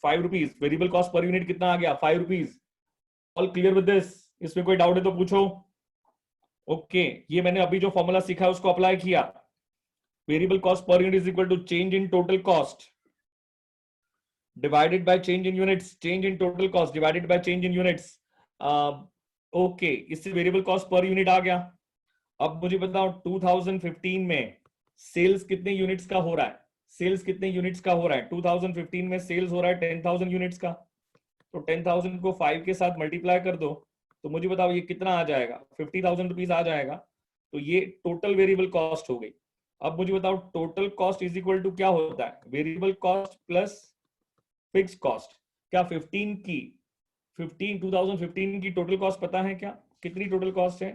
5 rupees. Variable cost per unit कितना आ गया? 5 rupees. All clear with this? इसमें कोई डाउट है तो पूछो। ओके ये मैंने अभी जो फॉर्मूला सीखा है उसको अप्लाई किया। Variable cost per unit is equal to change in total cost divided by change in units, change in total cost divided by change in units. Okay इससे वेरिएबल कॉस्ट पर यूनिट आ गया। अब मुझे बताओ 2015 में sales कितने units का हो रहा है? सेल्स कितने यूनिट्स का हो रहा है? 2015 में सेल्स हो रहा है 10,000 यूनिट्स का। तो 10,000 को 5 के साथ मल्टीप्लाई कर दो तो मुझे बताओ ये कितना आ जाएगा? 50,000 रुपीज आ जाएगा। तो ये टोटल वेरिएबल कॉस्ट हो गई। अब मुझे बताओ total cost is equal to क्या होता है? Variable cost plus fix cost. क्या 2015 की टोटल कॉस्ट पता है क्या? कितनी टोटल कॉस्ट है?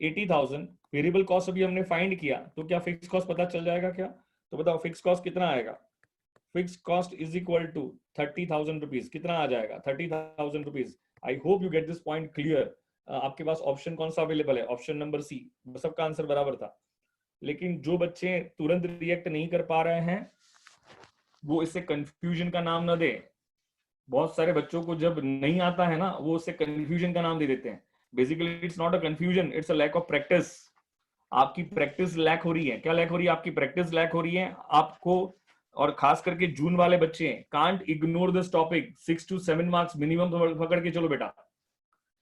80,000। वेरिएबल कॉस्ट अभी हमने फाइंड किया तो क्या फिक्स कॉस्ट पता चल जाएगा क्या? तो बताओ फिक्स कॉस्ट कितना आएगा? Fix cost is equal to 30,000 rupees. कितना आ जाएगा? 30,000 rupees. I hope you get this point clear. आपके पास ऑप्शन कौन सा अवेलेबल है? Option number C. सबका आंसर बराबर था। लेकिन जो बच्चे तुरंत रिएक्ट नहीं कर पा रहे हैं वो इससे कंफ्यूजन का नाम ना दे। बहुत सारे बच्चों को जब नहीं आता है ना वो उससे कंफ्यूजन का नाम दे देते हैं। Basically it's not a confusion, it's a lack of practice. आपकी प्रैक्टिस लैक हो रही है। क्या लैक हो रही है? आपकी प्रैक्टिस लैक हो रही है आपको। और खास करके जून वाले बच्चे can't ignore this topic. 6 to 7 marks minimum पकड़ के चलो बेटा।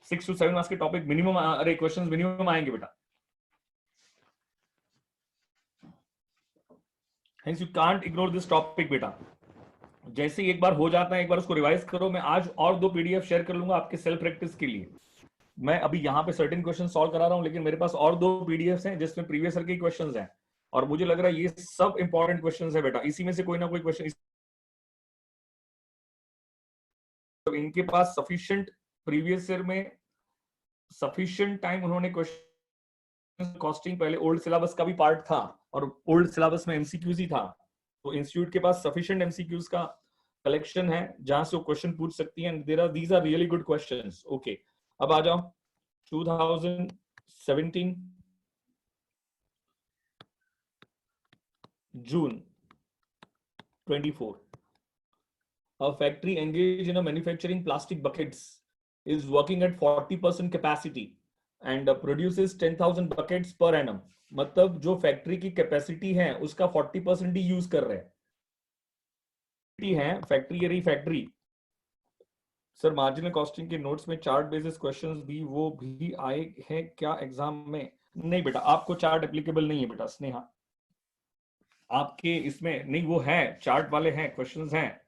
6 to 7 मार्क्स के टॉपिक मिनिमम, अरे क्वेश्चंस मिनिमम आएंगे बेटा। Hence you can't ignore this topic बेटा। जैसे ही एक बार हो जाता है एक बार उसको रिवाइज करो। मैं आज और 2 पीडीएफ शेयर कर लूंगा आपके सेल्फ प्रैक्टिस के लिए। मैं अभी यहाँ पे सर्टेन क्वेश्चन सॉल्व करा रहा हूँ लेकिन मेरे पास और 2 पीडीएफ हैं जिसमें प्रीवियस ईयर के क्वेश्चंस हैं और मुझे लग रहा है ये सब इंपॉर्टेंट क्वेश्चंस है बेटा। इसी में से कोई ना कोई क्वेश्चन, तो इनके पास सफिशिएंट प्रीवियस ईयर में सफिशिएंट टाइम उन्होंने क्वेश्चन कॉस्टिंग, पहले ओल्ड सिलेबस का भी पार्ट था और ओल्ड सिलेबस में एमसीक्यूज ही था। तो इंस्टीट्यूट के पास सफिशिएंट एमसीक्यूज का कलेक्शन है जहां से वो क्वेश्चन पूछ सकती हैं। These are really good questions. Okay अब आ जाओ 2017 जून 24। A factory engaged in a manufacturing plastic buckets is working at 40% capacity and produces 10,000 buckets per annum. मतलब जो फैक्ट्री की कैपेसिटी है उसका 40% ही यूज कर रहे हैं। है फैक्ट्री, ये रही फैक्ट्री, सर मार्जिनल कॉस्टिंग के नोट्स में चार्ट बेसिस क्वेश्चंस भी वो भी आए हैं क्या एग्जाम में? नहीं बेटा, आपको चार्ट एप्लीकेबल नहीं है बेटा स्नेहा, आपके इसमें नहीं, वो है चार्ट वाले हैं, क्वेश्चंस हैं,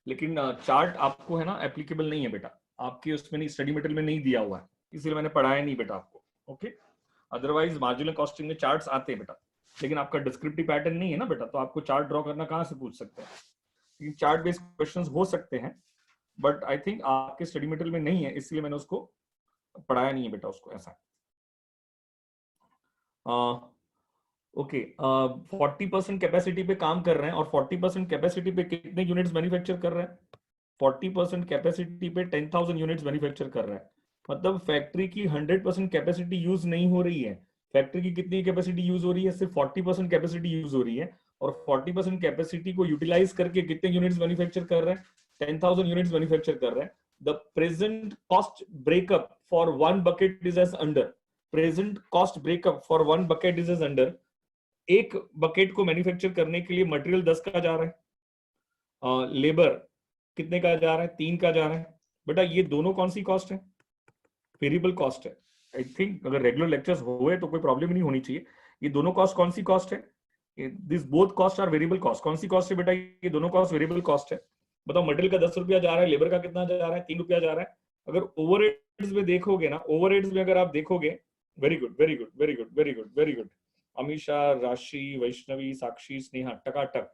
लेकिन चार्ट आपको है ना एप्लीकेबल नहीं है बेटा, आपके उसमें नहीं, स्टडी मटेरियल में नहीं दिया हुआ है, इसलिए मैंने पढ़ाया नहीं बेटा आपको। ओके, अदरवाइज मार्जिनल कॉस्टिंग में चार्ट्स आते हैं बेटा, लेकिन आपका डिस्क्रिप्टिव पैटर्न नहीं है ना बेटा, तो आपको चार्ट ड्रॉ करना कहाँ से पूछ सकते हैं? लेकिन चार्ट बेस्ड क्वेश्चंस हो सकते हैं, बट आई थिंक आपके स्टडी मटेरियल में नहीं है, इसलिए मैंने उसको पढ़ाया नहीं है बेटा उसको ऐसा। ओके, 40% कैपेसिटी पे काम कर रहे हैं और 40% कैपेसिटी पे कितने यूनिट्स मैन्युफैक्चर कर रहे हैं? 40% कैपेसिटी पे 10,000 यूनिट्स मैन्युफैक्चर कर रहा है, मतलब फैक्ट्री की 100% कैपेसिटी यूज नहीं हो रही है। फैक्ट्री की कितनी कैपेसिटी यूज हो रही है? सिर्फ 40% कैपेसिटी यूज हो रही है, और 40% कैपेसिटी को यूटिलाइज करके कितने यूनिट्स मैन्युफैक्चर कर रहे हैं? 10,000 यूनिट्स मैन्युफैक्चर कर रहे हैं। The present cost breakup for one bucket is as under, present cost breakup for one bucket is as under, एक बकेट को मैन्युफैक्चर करने के लिए मटेरियल 10 का जा रहा है, लेबर कितने का जा रहा है? 3 का जा रहा है। बेटा ये दोनों कौन सी कॉस्ट है? वेरिएबल कॉस्ट है। आई थिंक अगर रेगुलर लेक्चर्स हुए तो कोई प्रॉब्लम नहीं होनी चाहिए। ये दोनों कॉस्ट कौन सी कॉस्ट है? This both cost are variable cost. कौन सी कॉस्ट है बेटा? ये दोनों कॉस्ट वेरिएबल कॉस्ट है। बताओ, मटेरियल का 10 रुपया जा रहा है, लेबर का कितना जा रहा है? 3 रुपया जा रहा है। अगर ओवरहेड्स में देखोगे ना, ओवरहेड्स में अगर आप देखोगे, very good very good very good very good very good, Amisha, राशि, वैष्णवी, साक्षी, स्नेहा, टकाटक।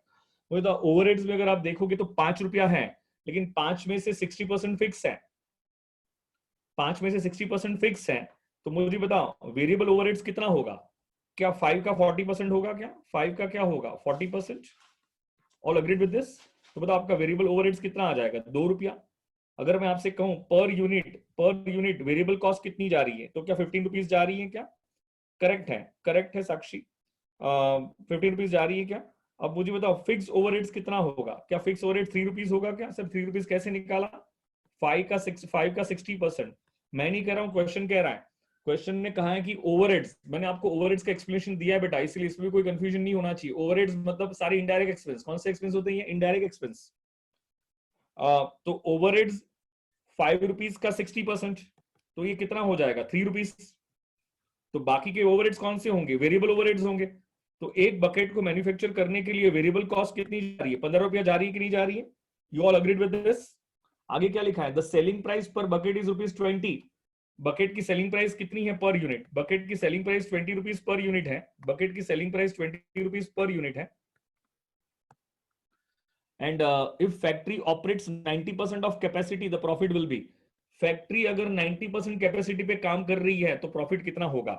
वो तो ओवरहेड्स में अगर आप देखोगे तो 5 रुपया है, लेकिन 5 में से 60% फिक्स है, 5 में से 60% फिक्स है। तो मुझे बताओ वेरिएबल ओवरहेड्स कितना होगा? क्या 5 का 40% होगा? क्या 5 का क्या होगा? 40%। All agreed with this? तो बताओ आपका वेरिएबल ओवरहेड्स कितना आ जाएगा? 2 रुपया। अगर मैं आपसे कहूं पर यूनिट वेरिएबल कॉस्ट कितनी जा रही है, तो क्या 15 रुपीज जा रही है क्या? करेक्ट है, करेक्ट है साक्षी, 15 रुपीज जा रही है क्या? अब मुझे बताओ फिक्स ओवरहेड्स कितना होगा? क्या फिक्स ओवरहेड 3 रुपीज होगा क्या? सर 3 रुपीज कैसे निकाला? 5 का 60%। मैं नहीं कह रहा हूं, क्वेश्चन कह रहा है। क्वेश्चन ने कहा है कि ओवरहेड्स, मैंने आपको ओवरहेड्स का एक्सप्लेनेशन दिया है बेटा, इसलिए इसमें कोई कंफ्यूजन नहीं होना चाहिए। ओवरहेड्स मतलब सारे इनडायरेक्ट एक्सपेंस। कौन से एक्सपेंस होते हैं? Indirect expense. तो ओवरहेड्स 5 रुपीज का 60%, तो ये कितना हो जाएगा? 3 रुपीज। तो बाकी के ओवरहेड्स कौन से होंगे? वेरिएबल ओवरहेड्स होंगे। तो एक बकेट को मैन्युफैक्चर करने के लिए वेरिएबल कॉस्ट कितनी जा रही है? 15 रुपया जा रही है कि नहीं जा रही है? You all agreed with this? आगे क्या लिखा है? The selling price per bucket is ₹20। Bucket की सेलिंग प्राइस कितनी है पर यूनिट? बकेट की selling price 20 rupees per unit है। बकेट की selling price 20 rupees per unit है। And if factory operates 90% of capacity, the profit will be. Factory अगर 90% capacity पे काम कर रही है तो प्रॉफिट कितना होगा?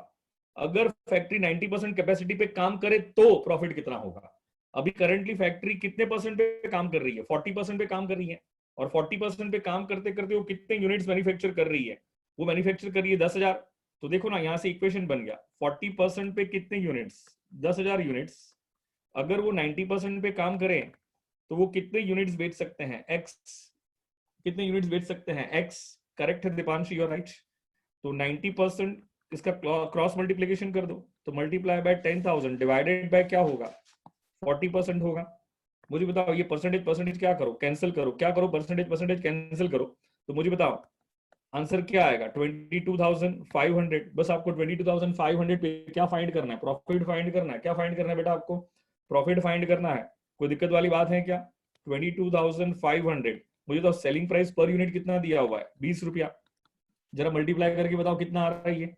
अगर फैक्ट्री 90% कैपेसिटी पे काम करे तो प्रॉफिट कितना होगा? अभी करंटली फैक्ट्री कितने परसेंट पे काम कर रही है? 40% पे काम कर रही है, और 40% पे काम करते करते वो कितने यूनिट्स मैन्युफैक्चर कर रही है? वो मैन्युफैक्चर कर रही है 10,000। तो देखो ना, यहां से इक्वेशन बन गया, 40% पे कितने यूनिट्स? 10,000 यूनिट्स। अगर वो 90% पे काम करे तो वो कितने यूनिट्स बेच सकते हैं? एक्स। कितने यूनिट्स बेच सकते हैं? एक्स। करेक्ट है दीपांशी, यू आर राइट। तो 90% इसका क्रॉस मल्टीप्लीकेशन कर दो, तो मल्टीप्लाई बाय 10,000 डिवाइडेड बाय क्या होगा? 40% होगा। मुझे बताओ ये परसेंटेज परसेंटेज क्या करो, कैंसिल करो, क्या करो, परसेंटेज परसेंटेज कैंसिल करो, तो मुझे बताओ आंसर क्या आएगा? 22,500। बस आपको 22,500 पे क्या फाइंड करना है? प्रॉफिट फाइंड करना है। क्या फाइंड करना है बेटा आपको? प्रॉफिट फाइंड करना है। कोई दिक्कत वाली बात है क्या? 22,500। मुझे तो सेलिंग प्राइस पर यूनिट कितना दिया हुआ है? 20 रुपया। जरा मल्टीप्लाई करके बताओ कितना आ रहा है ये?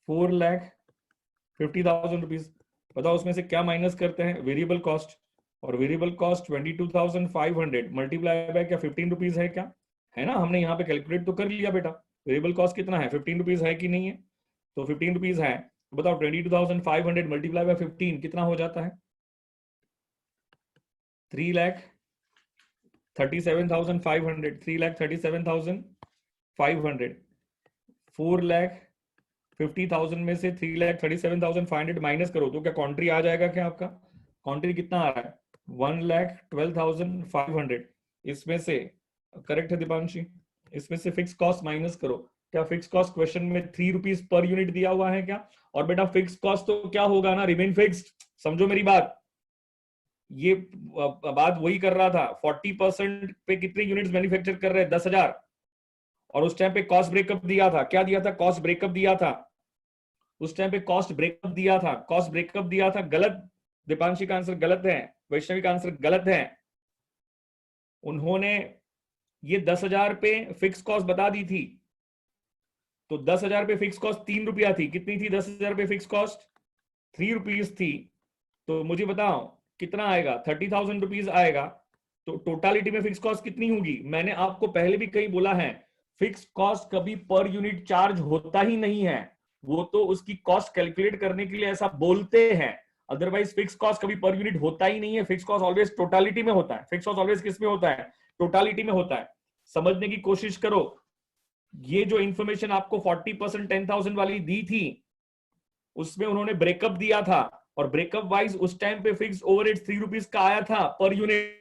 4,50,000 रुपीज। बताओ उसमें से क्या माइनस करते हैं? Variable cost. और वेरिएबल कॉस्ट 22,500 मल्टीप्लाई बाय क्या 15 रुपीज है क्या? है ना, हमने यहाँ पे कैलकुलेट तो कर लिया बेटा। वेरिएबल कॉस्ट कितना है? 15 रुपीज है कि नहीं है? तो 15 रुपीज है, तो बताओ 22,500 मल्टीप्लाई बाय 15 कितना हो जाता है? 3,37,500। 3,37,500। 4,50,000 में से 3,37,500 माइनस करो तो क्या कॉन्ट्री आ जाएगा क्या आपका? कॉन्ट्री कितना आ रहा है? 1,12,500। इसमें से करेक्ट है दीपांशी? इसमें से फिक्स कॉस्ट माइनस करो। क्या फिक्स कॉस्ट क्वेश्चन में 3 रुपीज पर यूनिट दिया हुआ है क्या? और बेटा फिक्स कॉस्ट तो क्या होगा ना, रिमेन फिक्स्ड। समझो मेरी बात, ये बात वही कर रहा था। 40% पे कितने यूनिट्स मैन्युफैक्चर कर रहे हैं? 10,000। और उस टाइम पे कॉस्ट ब्रेकअप दिया था, क्या दिया था? कॉस्ट ब्रेकअप दिया था, उस टाइम पे कॉस्ट ब्रेकअप दिया था, कॉस्ट ब्रेकअप दिया था। गलत, दीपांशी का आंसर गलत है, वैष्णवी का आंसर गलत है। उन्होंने ये 10,000 पे फिक्स कॉस्ट बता दी थी, तो 10,000 पे फिक्स कॉस्ट 3 रुपया थी। कितनी थी 10,000 पे फिक्स कॉस्ट? 3 रुपीज थी। तो मुझे बताओ कितना आएगा? 30,000 रुपीज आएगा। तो टोटालिटी में फिक्स कॉस्ट कितनी होगी? मैंने आपको पहले भी कहीं बोला है, फिक्स कॉस्ट कभी पर यूनिट चार्ज होता ही नहीं है। वो तो उसकी कॉस्ट कैलकुलेट करने के लिए ऐसा बोलते हैं, अदरवाइज फिक्स कॉस्ट कभी पर यूनिट होता ही नहीं है। फिक्स कॉस्ट ऑलवेज टोटालिटी में होता है। फिक्स कॉस्ट ऑलवेज किस में होता है? टोटालिटी में होता है। समझने की कोशिश करो। ये जो इंफॉर्मेशन आपको 40% 10,000 वाली दी थी, उसमें उन्होंने ब्रेकअप दिया था, और ब्रेकअप वाइज उस टाइम पे फिक्स ओवरहेड 3 रुपीज का आया था पर यूनिट।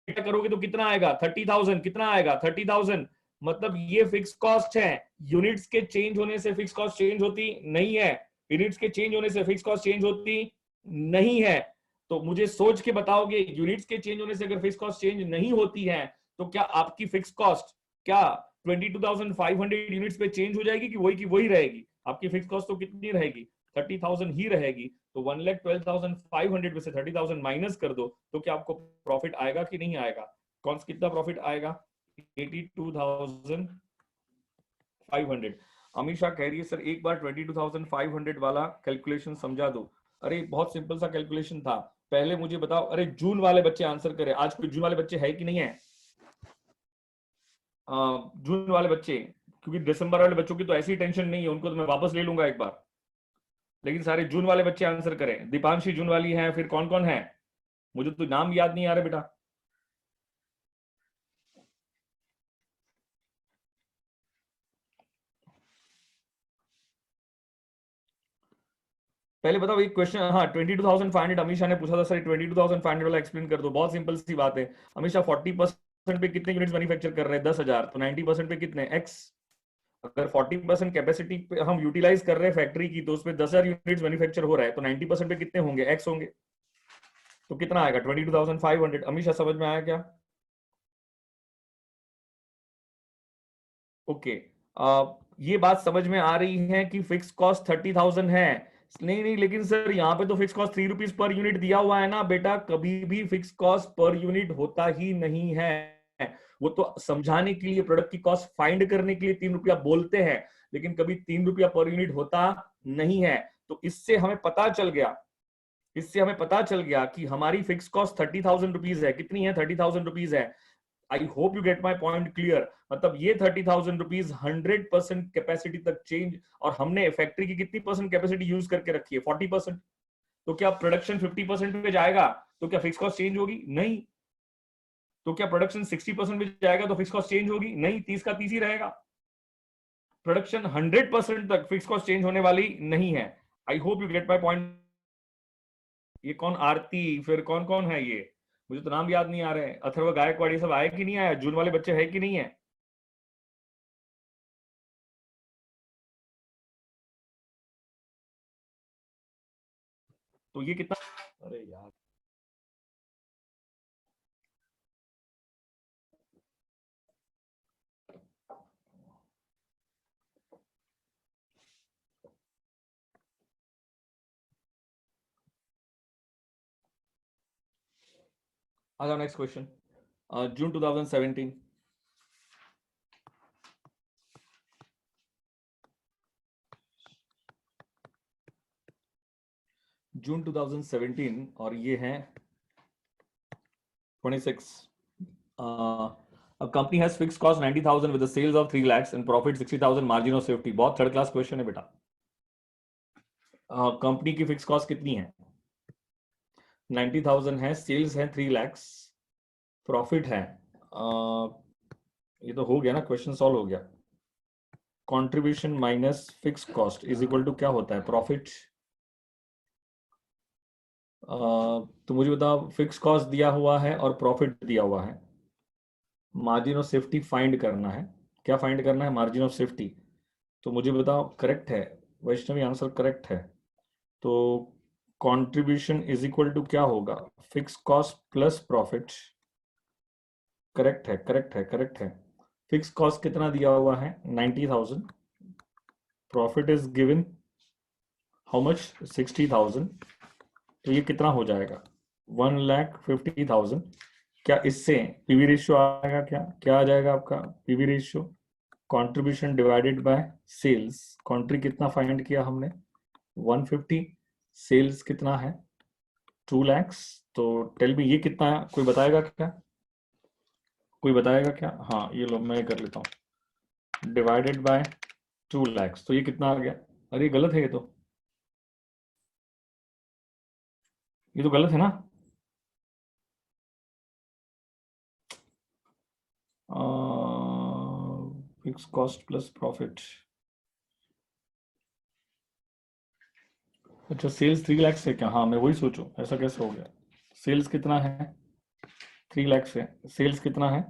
करोगे तो कितना आएगा? 30,000। कितना आएगा? 30,000। मतलब ये फिक्स कॉस्ट है। यूनिट्स के चेंज होने से फिक्स कॉस्ट चेंज होती नहीं है। यूनिट्स के चेंज होने से फिक्स कॉस्ट चेंज होती नहीं है। तो मुझे सोच के बताओगे, यूनिट्स के चेंज होने से अगर फिक्स कॉस्ट चेंज नहीं होती है, तो क्या आपकी फिक्स कॉस्ट क्या 22,500 यूनिट्स पे चेंज हो जाएगी कि वही रहेगी? आपकी फिक्स कॉस्ट तो कितनी रहेगी? 30,000 ही रहेगी। तो 1,12,500 में से 30,000 माइनस कर दो, तो क्या आपको प्रॉफिट आएगा कि नहीं आएगा? कौन सा कितना प्रॉफिट आएगा? 82,500। अमीषा कह रही है सर एक बार 22,500 वाला कैलकुलेशन समझा दो। अरे बहुत सिंपल सा कैलकुलेशन था। पहले मुझे बताओ, अरे जून वाले बच्चे आंसर करें। आज कोई जून वाले बच्चे है कि नहीं है? जून वाले बच्चे, क्योंकि दिसंबर वाले बच्चों की तो ऐसी टेंशन नहीं है, उनको तो मैं वापस ले लूंगा एक बार। लेकिन सारे जून वाले बच्चे आंसर करें। दीपांशी जून वाली है, फिर कौन कौन है? मुझे तो नाम याद नहीं आ रहा बेटा। पहले बताओ एक क्वेश्चन। हाँ 22,500 अमीशा ने पूछा था सर 22,500 वाला एक्सप्लेन कर दो। बहुत सिंपल सी बात है अमीशा। 40% पे कितने यूनिट्स मैन्युफैक्चर कर रहे हैं? 10,000। तो 90% पे कितने? एक्स। अगर 40% कैपेसिटी पे हम यूटिलाइज कर रहे हैं फैक्ट्री की, तो उसमें 10,000 यूनिट्स मैन्युफैक्चर हो रहा है, तो 90% पे कितने होंगे? एक्स होंगे। तो कितना आएगा? 22,500। अमीशा समझ में आया क्या? ओके। ये बात समझ में आ रही है कि फिक्स कॉस्ट 30,000 है। नहीं नहीं, लेकिन सर यहाँ पे तो fix cost 3 rupees per unit दिया हुआ है ना बेटा। कभी भी फिक्स कॉस्ट पर यूनिट होता ही नहीं है। वो तो समझाने के लिए, प्रोडक्ट की कॉस्ट फाइंड करने के लिए 3 रुपया बोलते हैं, लेकिन कभी 3 रुपया पर यूनिट होता नहीं है। तो इससे हमें पता चल गया कि हमारी फिक्स कॉस्ट 30,000 रुपीज है। कितनी है? 30,000 रुपीज है। आई hope you get my point clear. मतलब ये 30,000 रुपीज 100% कैपेसिटी तक चेंज, और हमने फैक्ट्री की कितनी परसेंट कैपेसिटी यूज करके रखी है? 40%। तो क्या प्रोडक्शन 50% पे जाएगा तो क्या फिक्स कॉस्ट चेंज होगी? नहीं। तो क्या प्रोडक्शन 60% पे जाएगा तो फिक्स कॉस्ट चेंज होगी? नहीं, 30 का 30 ही रहेगा। प्रोडक्शन 100% तक फिक्स कॉस्ट चेंज होने वाली नहीं है। आई hope you get my point. ये कौन? आरती, फिर कौन कौन है ये? मुझे तो नाम याद नहीं आ रहे हैं। अथर्व गायकवाड़, ये सब आए कि नहीं आया? जून वाले बच्चे है कि नहीं है? तो ये कितना? अरे यार, आ जाओ नेक्स्ट क्वेश्चन। जून 2017। जून 2017 और ये है 26। A company has fixed cost 90,000 with the sales of 3 lakhs and profit 60,000, margin of safety। बहुत थर्ड क्लास क्वेश्चन है बेटा। कंपनी की फिक्स कॉस्ट कितनी है? 90,000 है, सेल्स है 3 lakhs, प्रॉफिट है ये तो हो गया ना, क्वेश्चन सॉल्व हो गया। Contribution minus fix cost is equal to क्या होता है? प्रॉफिट। तो मुझे बताओ, फिक्स कॉस्ट दिया हुआ है और प्रॉफिट दिया हुआ है, मार्जिन ऑफ सेफ्टी फाइंड करना है। क्या फाइंड करना है? Margin of safety. तो मुझे बताओ, करेक्ट है वैष्णवी? आंसर करेक्ट है। तो कंट्रीब्यूशन इज इक्वल टू क्या होगा? Fix cost plus profit. Correct है, करेक्ट है, करेक्ट है। फिक्स कॉस्ट कितना दिया हुआ है 90,000, profit is given how much 60,000, तो ये कितना हो जाएगा 1,50,000। क्या इससे पीवी रेशियो आएगा, क्या क्या आ जाएगा आपका PV ratio, contribution divided by sales, contri कितना फाइंड किया हमने 150, सेल्स कितना है 2 lakhs, तो टेल मी ये कितना है, कोई बताएगा क्या, कोई बताएगा क्या, हाँ ये लो मैं कर लेता हूँ, डिवाइडेड बाय 2 lakhs, तो ये कितना आ गया, अरे गलत है ये तो गलत है ना, फिक्स कॉस्ट प्लस प्रॉफिट, अच्छा सेल्स 3 lakhs है क्या, हाँ मैं वही सोचूं ऐसा कैसे हो गया, सेल्स कितना है 3 lakhs है, सेल्स कितना है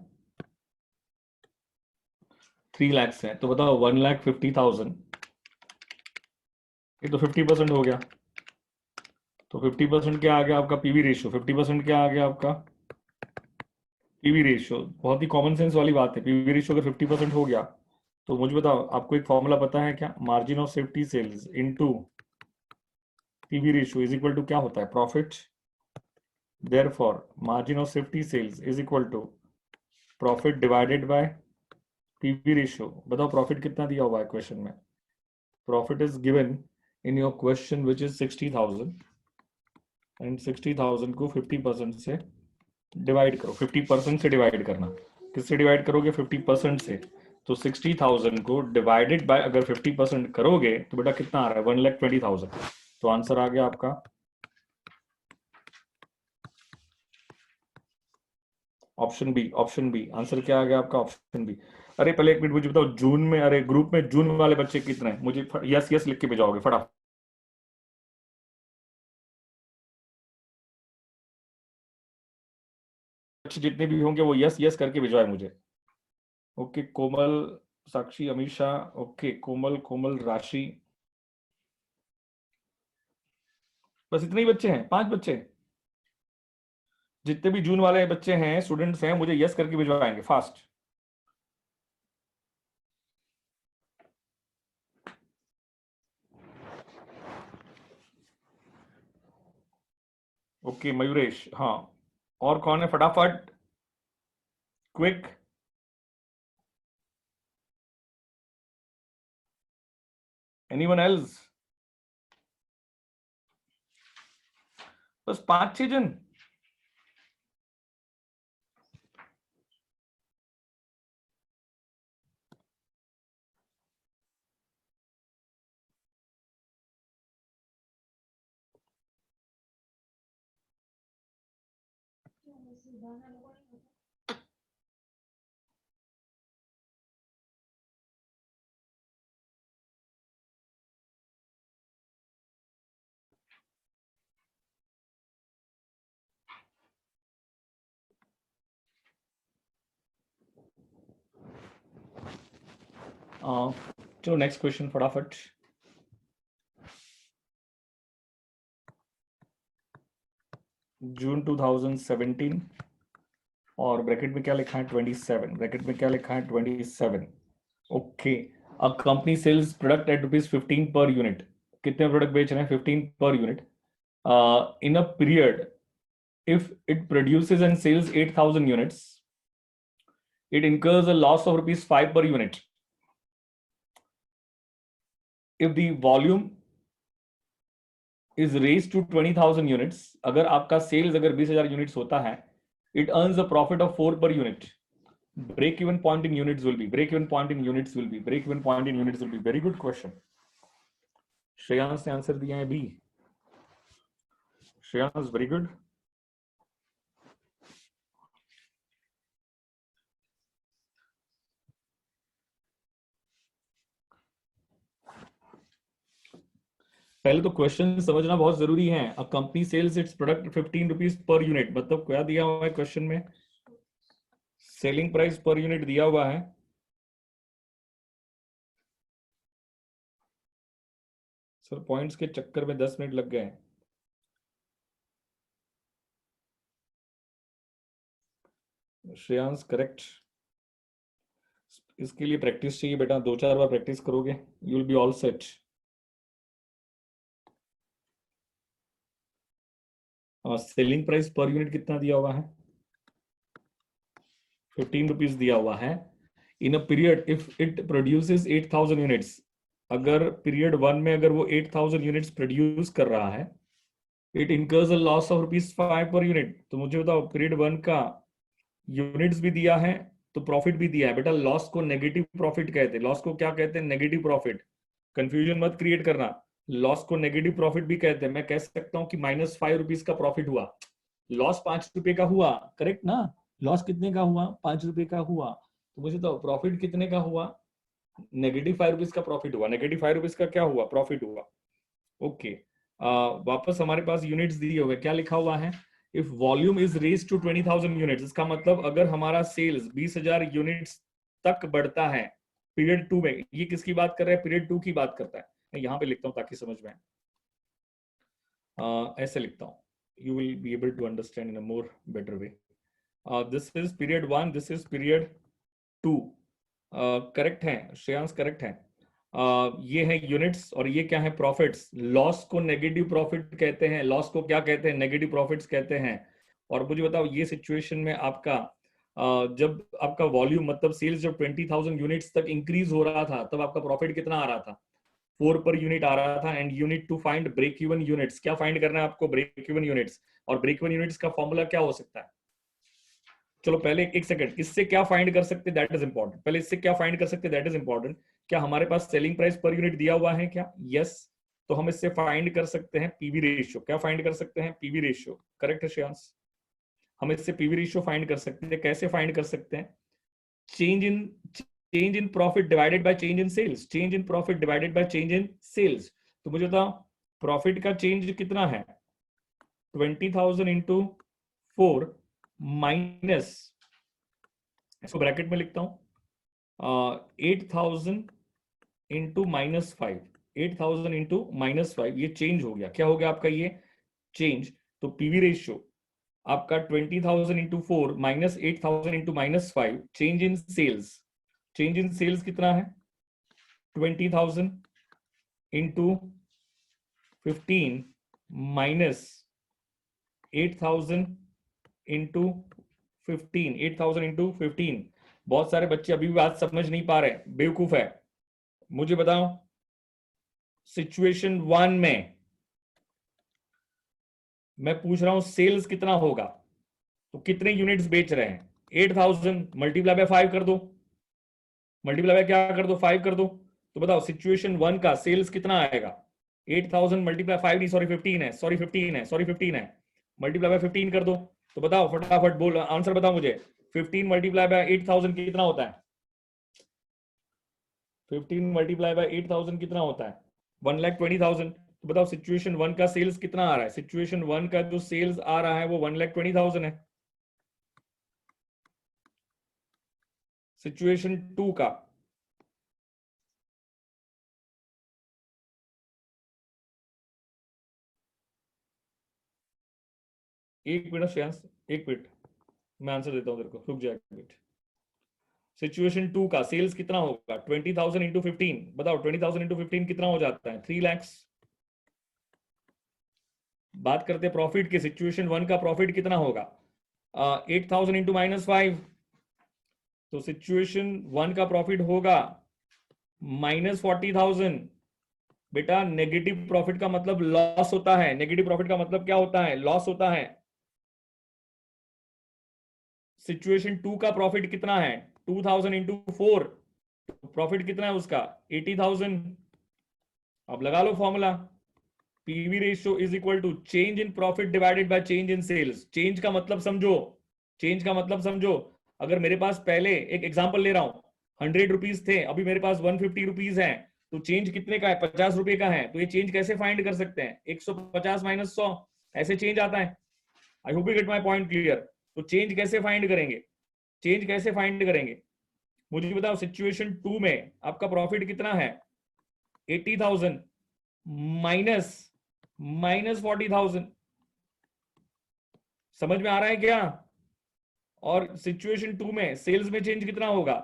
3 lakhs है, तो बताओ 1,50,000, ये तो 50% हो गया, तो 50% क्या आ गया आपका पीवी रेशियो, 50% क्या आ गया आपका पीवी रेशियो, बहुत ही कॉमन सेंस वाली बात है, पीवी रेशियो अगर 50% हो गया तो मुझे बताओ आपको एक फॉर्मूला पता है क्या, margin of safety sales into PV ratio is equal to क्या होता है profit, therefore margin of safety sales is equal to profit divided by PV ratio, बताओ प्रॉफिट कितना दिया हुआ है क्वेश्चन में, profit is given in your question which is 60,000 and 60,000 को 50% से डिवाइड करो, 50% से डिवाइड करना, किससे डिवाइड करोगे 50% से, तो 60,000 को डिवाइडेड बाय अगर 50% करोगे तो बेटा कितना आ रहा है 1,20,000, तो आंसर आ गया आपका option B, option B, answer क्या आ गया आपका ऑप्शन बी। अरे पहले एक मिनट मुझे बताओ जून में, अरे ग्रुप में जून वाले बच्चे कितने हैं, मुझे यस यस लिख के भेजाओगे फटाफट, जितने भी होंगे वो यस यस करके भिजवाए मुझे। ओके कोमल, साक्षी, अमीषा, ओके कोमल, कोमल, राशि, बस इतने ही बच्चे हैं, 5 बच्चे, जितने भी जून वाले बच्चे हैं स्टूडेंट्स हैं मुझे यस करके भिजवाएंगे फास्ट। ओके मयूरेश, हाँ और कौन है फटाफट क्विक, एनीवन एल्स, बस 5-6 जन, चलो नेक्स्ट क्वेश्चन फटाफट, जून 2017 और ब्रैकेट में क्या लिखा है 27, ब्रैकेट में क्या लिखा है 27, okay a company sales product at ₹15 per unit, कितने प्रोडक्ट बेच रहे हैं 15 per unit, in a period if it produces and sells 8,000 units, it incurs a loss of ₹5 per unit. If the volume is raised to 20,000 units, अगर आपका sales अगर 20,000 units होता है, it earns a profit of 4 per unit. Break even point in units will be, break even point in units will be, break even point in units will be. Very good question. Shreyansh ने answer दिया है B, Shreyansh very good. पहले तो question समझना बहुत जरूरी है, a company sales its product 15 rupees per unit, मतलब क्या दिया हुआ है क्वेश्चन में, सेलिंग प्राइस पर यूनिट दिया हुआ है, सर पॉइंट्स के चक्कर में 10 मिनट लग गए हैं, श्रेयांश करेक्ट, इसके लिए प्रैक्टिस चाहिए बेटा, 2-4 बार प्रैक्टिस करोगे you will be all set. और सेलिंग प्राइस पर यूनिट कितना दिया हुआ है? 15 रुपीज दिया हुआ है। In a period if it produces 8000 units, अगर पीरियड 1 में अगर वो 8000 यूनिट्स प्रोड्यूस कर रहा है, it incurs a loss of ₹5 पर यूनिट। तो मुझे बताओ पीरियड 1 का यूनिट्स भी दिया है तो प्रॉफिट भी दिया है। बेटा लॉस को नेगेटिव प्रॉफिट कहते हैं, लॉस को क्या कहते हैं? Negative profit. कंफ्यूजन मत क्रिएट करना, लॉस को नेगेटिव प्रॉफिट भी कहते हैं। मैं कह सकता हूं कि -5 रुपीज का प्रॉफिट हुआ, लॉस 5 रुपए का हुआ, करेक्ट ना? लॉस कितने का हुआ? 5 रुपए का हुआ। तो मुझे तो प्रॉफिट कितने का हुआ? -5 रुपीज का प्रॉफिट हुआ। -5 रुपीज का क्या हुआ? प्रॉफिट हुआ। ओके, वापस हमारे पास यूनिट्स दिए हुए, क्या लिखा हुआ है? If volume is raise to 20,000 units, इसका मतलब अगर हमारा सेल्स 20,000 यूनिट्स तक बढ़ता है पीरियड 2 में। ये किसकी बात कर रहा है? पीरियड 2 की बात करता है। मैं यहां पे लिखता हूं ताकि समझ में आए। ऐसे लिखता हूं, you will be able to understand in a more better way. This is period 1, this is period 2. Correct है श्रेयांश, करेक्ट है। ये है यूनिट्स और ये क्या है? प्रॉफिट्स। लॉस को नेगेटिव प्रॉफिट कहते हैं, लॉस को क्या कहते हैं? नेगेटिव प्रॉफिट्स कहते हैं। और मुझे बताओ ये सिचुएशन में आपका जब आपका वॉल्यूम मतलब सेल्स जब 20,000 यूनिट्स तक इंक्रीज हो रहा था, तब आपका प्रॉफिट कितना आ रहा था? 4 पर यूनिट आ रहा था। And unit to find break even units, क्या फाइंड करना है आपको? Break even units. और ब्रेक इवन यूनिट्स का फॉर्मूला क्या हो सकता है? चलो पहले एक सेकंड, इससे क्या फाइंड कर सकते? That is important. पहले इससे क्या फाइंड कर सकते? That is important. क्या हमारे पास सेलिंग प्राइस पर यूनिट दिया हुआ है क्या? यस। तो हम इससे फाइंड कर सकते हैं पीवी रेशियो। क्या फाइंड कर सकते हैं? PV ratio. करेक्ट है श्रेयांश? हम इससे पीवी रेशियो फाइंड कर सकते हैं। कैसे फाइंड कर सकते हैं? Change in profit divided by change in sales. Change in profit divided by change in sales. तो मुझे बताओ प्रॉफिट का चेंज कितना है? 20,000 इंटू 4 माइनस, इसको ब्रैकेट में लिखता हूं, 8,000 इंटू -5। 8,000 इंटू -5, ये चेंज हो गया। क्या हो गया आपका ये चेंज? तो पीवी रेशियो आपका 20,000 into 4 minus 8,000 into -5। Change in sales, change in sales कितना है? 20,000 इंटू 15 माइनस 8,000 इंटू 15। 8,000 इंटू 15। बहुत सारे बच्चे अभी भी बात समझ नहीं पा रहे, बेवकूफ है। मुझे बताओ सिचुएशन 1 में मैं पूछ रहा हूं सेल्स कितना होगा, तो कितने यूनिट्स बेच रहे हैं? 8,000 मल्टीप्लाई बाय 5 कर दो। मल्टीप्लाई बाय क्या कर दो? 5 कर दो। तो बताओ सिचुएशन 1 का सेल्स कितना आएगा? 8,000 मल्टीप्लाई 5 नहीं, सॉरी 15 है, सॉरी 15 है, सॉरी 15 है। मल्टीप्लाई बाय 15 कर दो। तो बताओ फटाफट बोल, आंसर बताओ मुझे। 15 मल्टीप्लाई बाय 8,000 कितना होता है? 15 मल्टीप्लाई बाय 8,000 कितना होता है? 1,20,000। तो बताओ सिचुएशन 1 का सेल्स कितना आ रहा है? सिचुएशन 1 का जो सेल्स आ रहा है वो 1,20,000 है। सिचुएशन 2 का एक मिनट श्रेयांश, एक मिनट, मैं आंसर देता हूं तेरे को, रुक जाए एक मिनट। सिचुएशन 2 का सेल्स कितना होगा? 20,000 इंटू 15। बताओ 20,000 इंटू 15 कितना हो जाता है? 3 लाख। बात करते हैं प्रॉफिट की। सिचुएशन 1 का प्रॉफिट कितना होगा? 8,000 इंटू -5। तो सिचुएशन 1 का प्रॉफिट होगा -40,000। बेटा नेगेटिव प्रॉफिट का मतलब लॉस होता है। नेगेटिव प्रॉफिट का मतलब क्या होता है? लॉस होता है। सिचुएशन 2 का प्रॉफिट कितना है? 2,000 इंटू 4। प्रॉफिट कितना है उसका? 80,000। अब लगा लो formula, PV ratio is equal to change in profit divided by change in sales. Change का मतलब समझो, चेंज का मतलब समझो। अगर मेरे पास पहले एक एग्जांपल ले रहा हूं, 100 रुपीज थे, अभी मेरे पास 150 रुपीज है, तो चेंज कितने का है? 50 रुपए का है। तो ये चेंज कैसे फाइंड कर सकते हैं? 150 माइनस 100, ऐसे चेंज आता है। आई hope you get my point clear. तो चेंज कैसे फाइंड करेंगे? चेंज कैसे फाइंड करेंगे? मुझे बताओ सिचुएशन 2 में आपका प्रॉफिट कितना है? 80,000 माइनस 40,000। समझ में आ रहा है क्या? और सिचुएशन 2 में सेल्स में चेंज कितना होगा?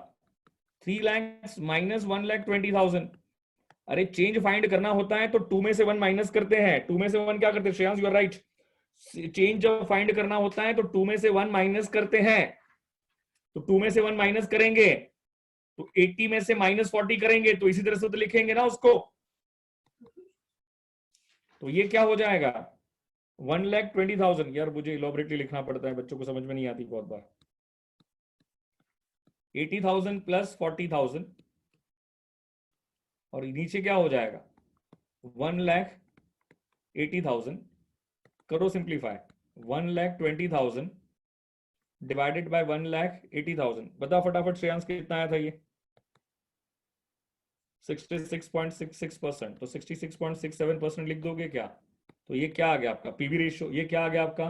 3 lakhs माइनस 1,20,000। अरे चेंज फाइंड करना होता है तो 2 में से 1 माइनस करते हैं। 2 में से 1 क्या करते हैं? Shreyansh, you are right. Change जब फाइंड करना होता है तो 2 में से 1 माइनस करते हैं। तो 2 में से 1 माइनस करेंगे तो 80 में से -40 करेंगे, तो इसी तरह से तो लिखेंगे ना उसको। तो ये क्या हो जाएगा? 1,20,000। यार मुझे इलॉबरेटली लिखना पड़ता है, बच्चों को समझ में नहीं आती बहुत बार। 80,000 प्लस 40,000 और नीचे क्या हो जाएगा? 1,80,000। करो सिंप्लीफाई। 1,20,000 divided by 1,80,000। बताओ फटाफट श्रेयांश, कितना आया था ये? 66.66%। तो 66.67% लिख दोगे क्या? तो ये क्या आ गया आपका? PV ratio. ये क्या आ गया आपका?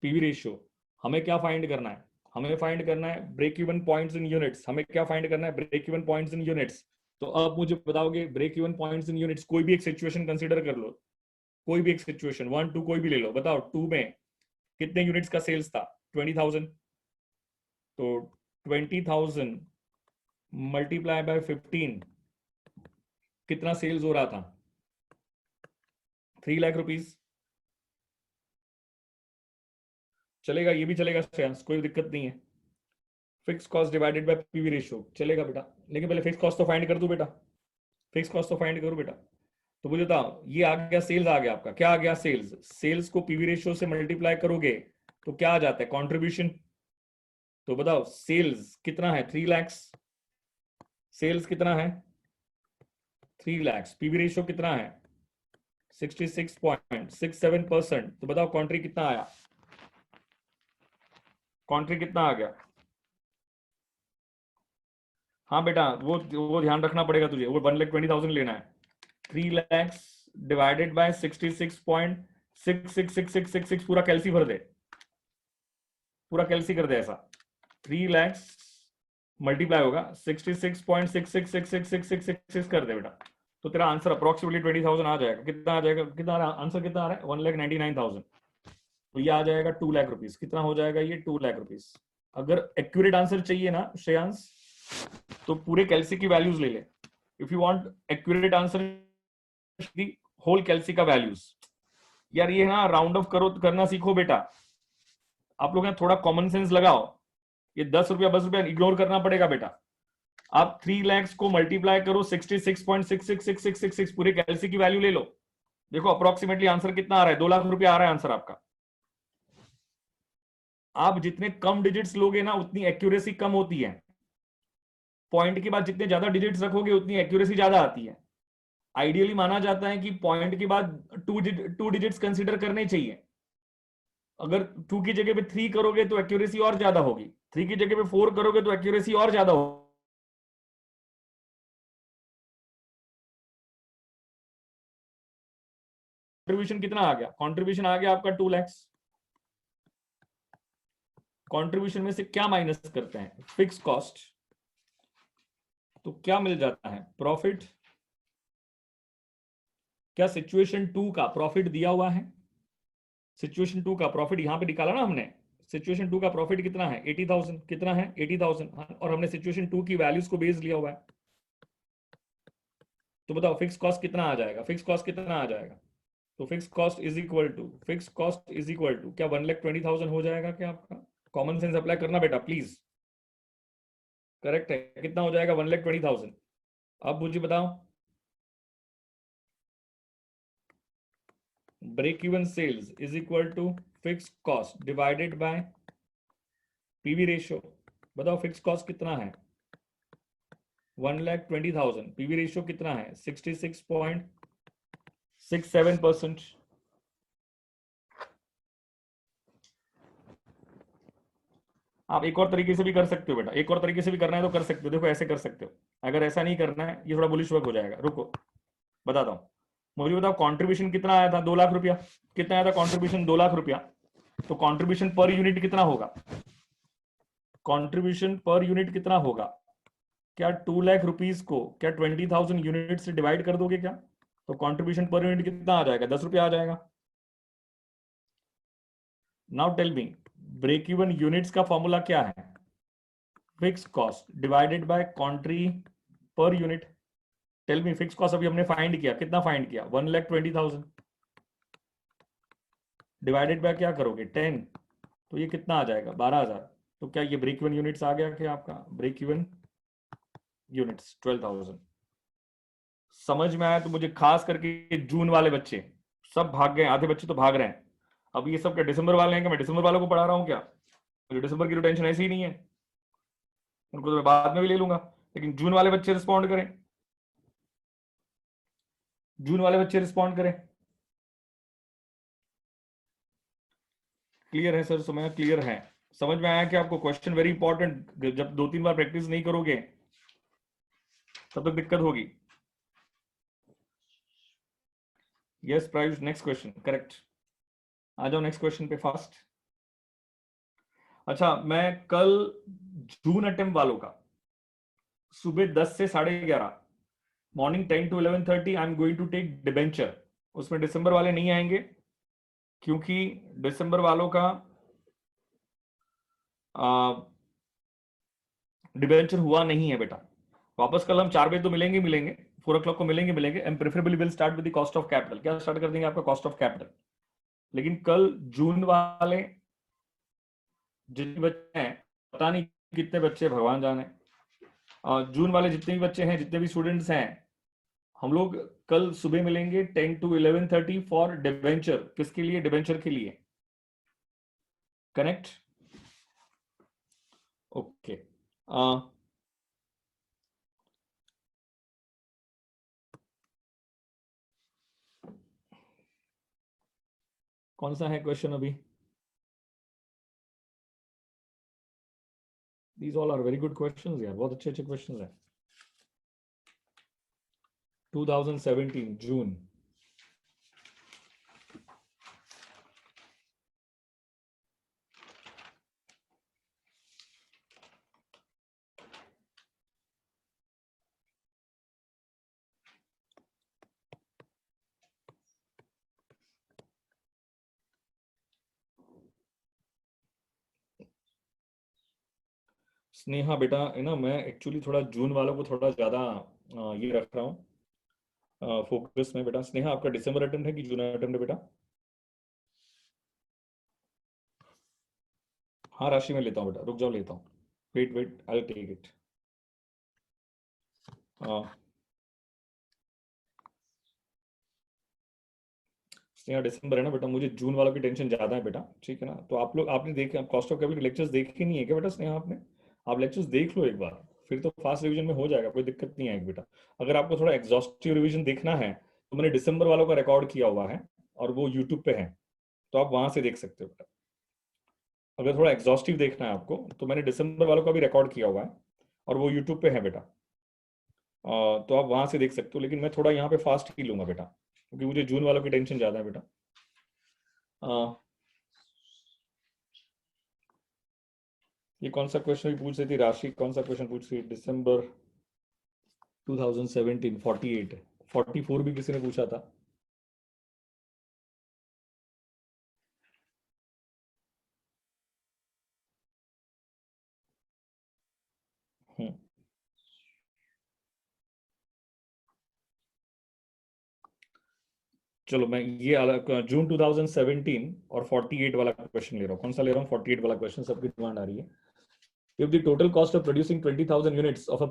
PV ratio. हमें क्या फाइंड करना है? हमें फाइंड करना है break even points in units. हमें क्या फाइंड करना है? Break even points in units. तो अब मुझे बताओगे break even points in units. कोई भी एक सिचुएशन कंसीडर कर लो, कोई भी एक सिचुएशन, 1 2 कोई भी ले लो। बताओ 2 में कितने यूनिट्स का सेल्स था? 20,000। तो 20,000 मल्टीप्लाई बाय 15 कितना सेल्स हो रहा था? 3 लाख रुपीस। चलेगा, ये भी चलेगा श्रेयांश, कोई दिक्कत नहीं है। Fix cost divided by PV ratio चलेगा बेटा, लेकिन पहले फिक्स कॉस्ट तो फाइंड कर दूं बेटा। फिक्स कॉस्ट तो फाइंड करो बेटा। तो मुझे बताओ, ये आ गया सेल्स, आ गया आपका क्या आ गया? सेल्स। सेल्स को पीवी रेशियो से मल्टीप्लाई करोगे तो क्या आ जाता है? कंट्रीब्यूशन। तो बताओ सेल्स कितना है? 3 लाख। सेल्स कितना है? 3 लाख। पीवी रेशियो कितना है? 66.67%। तो बताओ कॉन्ट्री कितना आया? कॉन्ट्री कितना आ गया? हाँ बेटा, वो ध्यान रखना पड़ेगा तुझे, वो 1,20,000 लेना है। 3 लाख डिवाइडेड बाय 66.666666, पूरा कैलसी भर दे, पूरा कैलसी कर दे ऐसा। 3 लाख मल्टीप्लाई होगा 66.666666 कर दे बेटा। तो तेरा आंसर अप्रोक्सीमेटली 20,000 आ जाएगा। कितना आ जाएगा? कितना आंसर कितना आ रहा है? 1,99,000। तो ये आ जाएगा 2 लाख रुपीस। कितना हो जाएगा ये? 2 लाख रुपीस। अगर एक्यूरेट आंसर चाहिए ना श्रेयांश, तो पूरे कैलसी की वैल्यूज ले ले। If you want accurate answer, whole कैलसी का वैल्यूज। यार ये ना राउंड ऑफ करो, करना सीखो बेटा। आप लोग यहाँ थोड़ा कॉमन सेंस लगाओ। ये 10 रुपया 20 रुपया इग्नोर करना पड़ेगा बेटा। आप 3 लाख को मल्टीप्लाई करो 66.666666, पूरे कैलसी की वैल्यू ले लो। देखो अप्रोक्सीमेटली आंसर कितना आ रहा है? 2 लाख रुपया आ रहा है आंसर आपका। आप जितने कम डिजिट्स लोगे ना उतनी एक्यूरेसी कम होती है। पॉइंट के बाद जितने ज्यादा डिजिट्स रखोगे उतनी एक्यूरेसी ज्यादा आती है। आइडियली माना जाता है कि पॉइंट के बाद टू डिजिट्स कंसीडर करने चाहिए। अगर 2 की जगह पे 3 करोगे तो एक्यूरेसी और ज्यादा होगी, 3 की जगह पे 4 करोगे तो एक्यूरेसी और ज्यादा होगी। कंट्रीब्यूशन कितना आ गया? कंट्रीब्यूशन आ गया आपका 2 लाख। कंट्रीब्यूशन में से क्या माइनस करते हैं? Fix cost. तो क्या मिल जाता है? प्रॉफिट। क्या सिचुएशन 2 का प्रॉफिट दिया हुआ है? सिचुएशन 2 का प्रॉफिट यहां पे निकाला ना हमने। सिचुएशन 2 का प्रॉफिट कितना है? 80,000। कितना है? 80,000। और हमने सिचुएशन 2 की वैल्यूज को बेस लिया हुआ है। तो बताओ फिक्स कॉस्ट कितना आ जाएगा? फिक्स कॉस्ट कितना आ जाएगा? तो fix cost is equal to, fix cost is equal to क्या 1,20,000 हो जाएगा क्या आपका? कॉमन सेंस अप्लाई करना बेटा प्लीज। करेक्ट है। कितना हो जाएगा? 1,20,000। अब मुझे बताओ, break even sales is equal to fix cost divided by PV ratio. बताओ फिक्स कॉस्ट कितना है? 1,20,000। पीवी रेशियो कितना है? 66.67%। आप एक और तरीके से भी कर सकते हो बेटा, एक और तरीके से भी करना है तो कर सकते हो। देखो ऐसे कर सकते हो। अगर ऐसा नहीं करना है, ये थोड़ा बुलिश वर्क हो जाएगा, रुको बताता हूं। मुझे बताओ कंट्रीब्यूशन कितना आया था? 2 लाख रुपया। कितना आया था कंट्रीब्यूशन? 2 लाख रुपया। तो कंट्रीब्यूशन पर यूनिट कितना होगा? कंट्रीब्यूशन पर यूनिट कितना होगा? क्या 2 लाख रुपीस को क्या 20,000 यूनिट से डिवाइड कर दोगे क्या? तो कंट्रीब्यूशन पर यूनिट कितना आ जाएगा? 10 रुपया आ जाएगा। Now tell me, break even units का फॉर्मूला क्या है? Fix cost divided by contri per unit. Tell me fix cost अभी हमने फाइंड किया, कितना फाइंड किया? 1,20,000 डिवाइडेड बाय क्या करोगे 10, तो ये कितना आ जाएगा 12,000। तो क्या ये ब्रेक इवन यूनिट्स आ गया? क्या आपका ब्रेक इवन यूनिट्स 12,000 समझ में आया? तो मुझे खास करके जून वाले बच्चे सब भाग गए, आधे बच्चे तो भाग रहे हैं। अब ये सब क्या दिसंबर वाले हैं? क्या मैं दिसंबर वालों को पढ़ा रहा हूँ क्या? मुझे दिसंबर की तो टेंशन ऐसी ही नहीं है, उनको तो मैं बाद में भी ले लूंगा। लेकिन जून वाले बच्चे रिस्पॉन्ड करें, जून वाले बच्चे रिस्पॉन्ड करें। क्लियर है सर? समय क्लियर है? समझ में आया कि आपको? क्वेश्चन वेरी इंपॉर्टेंट, जब 2-3 बार प्रैक्टिस नहीं करोगे तब तक दिक्कत होगी। Yes Prayush, next question correct. आ जाओ नेक्स्ट क्वेश्चन पे फास्ट। अच्छा, मैं कल जून अटेम्प्ट वालों का सुबह 10 से 11:30 morning 10 to 11:30 I am going to take debenture. उसमें दिसंबर वाले नहीं आएंगे क्योंकि दिसंबर वालों का डिबेंचर हुआ नहीं है बेटा। वापस कल हम 4 बजे तो मिलेंगे मिलेंगे, 4 o'clock को मिलेंगे मिलेंगे। And preferably will start with the cost of capital. क्या स्टार्ट कर देंगे? आपका कॉस्ट ऑफ कैपिटल। लेकिन कल जून वाले जितने बच्चे हैं, पता नहीं कितने बच्चे, भगवान जाने, जून वाले जितने भी बच्चे हैं, जितने भी स्टूडेंट्स हैं, हम लोग कल सुबह मिलेंगे 10 to 11:30 फॉर डिबेंचर। किसके लिए? डिबेंचर के लिए। कनेक्ट? ओके। कौन सा है क्वेश्चन अभी? These all are very good questions यार, बहुत अच्छे अच्छे क्वेश्चंस हैं। 2017 जून। स्नेहा बेटा है ना, मैं एक्चुअली थोड़ा जून वालों को थोड़ा ज्यादा ये रख रहा हूँ फोकस में बेटा। स्नेहा आपका दिसंबर अटेम्प्ट है कि जून अटेम्प्ट है बेटा? हाँ राशि में लेता हूँ बेटा, रुक जाओ लेता हूँ। Wait wait, I take it. Sneha दिसंबर है ना बेटा, मुझे जून वालों की टेंशन ज्यादा है बेटा, ठीक है ना? तो आप लोग, आपने देखे, आप कॉस्ट ऑफ कैपिटल लेक्चर्स देखे नहीं है क्या बेटा स्नेहा आपने? आप लेक्चर्स देख लो एक बार, फिर तो फास्ट रिवीजन में हो जाएगा, कोई दिक्कत नहीं आएगी बेटा। अगर आपको थोड़ा एग्जॉस्टिव रिवीजन देखना है तो मैंने दिसंबर वालों का रिकॉर्ड किया हुआ है और वो यूट्यूब पे है, तो आप वहां से देख सकते हो बेटा। अगर थोड़ा एग्जॉस्टिव देखना है आपको तो मैंने दिसंबर वालों का भी रिकॉर्ड किया हुआ है और वो यूट्यूब पे है बेटा। तो आप वहां से देख सकते हो, लेकिन मैं थोड़ा यहाँ पे फास्ट ही लूंगा बेटा क्योंकि मुझे जून वालों की टेंशन ज्यादा है बेटा। ये कौन सा क्वेश्चन भी पूछ रही थी राशि? कौन सा क्वेश्चन पूछ रही थी? दिसंबर 2017 48, 44 भी किसी ने पूछा था। हम्म, चलो मैं ये जून 2017 और 48 वाला क्वेश्चन ले रहा हूँ। कौन सा ले रहा हूँ? 48 वाला क्वेश्चन, सबकी डिमांड आ रही है। If the total cost of producing 20,000 units of a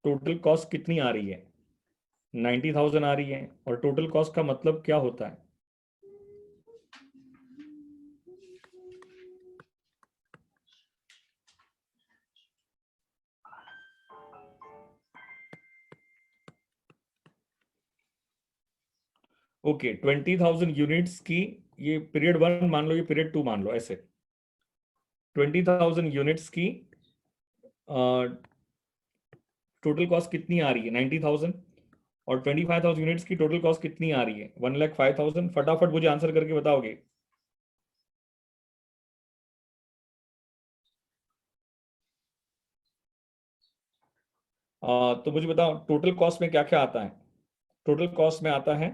total cost कितनी आ रही है? 90,000 आ रही है। और टोटल कॉस्ट का मतलब क्या होता है? ओके, 20,000 यूनिट्स की, ये पीरियड 1 मान लो, ये पीरियड 2 मान लो, ऐसे 20,000 यूनिट्स की टोटल कॉस्ट कितनी आ रही है? 90,000। और 25,000 यूनिट्स की टोटल कॉस्ट कितनी आ रही है? 1,05,000। फटाफट मुझे आंसर करके बताओगे। तो मुझे बताओ टोटल कॉस्ट में क्या क्या आता है। टोटल कॉस्ट में आता है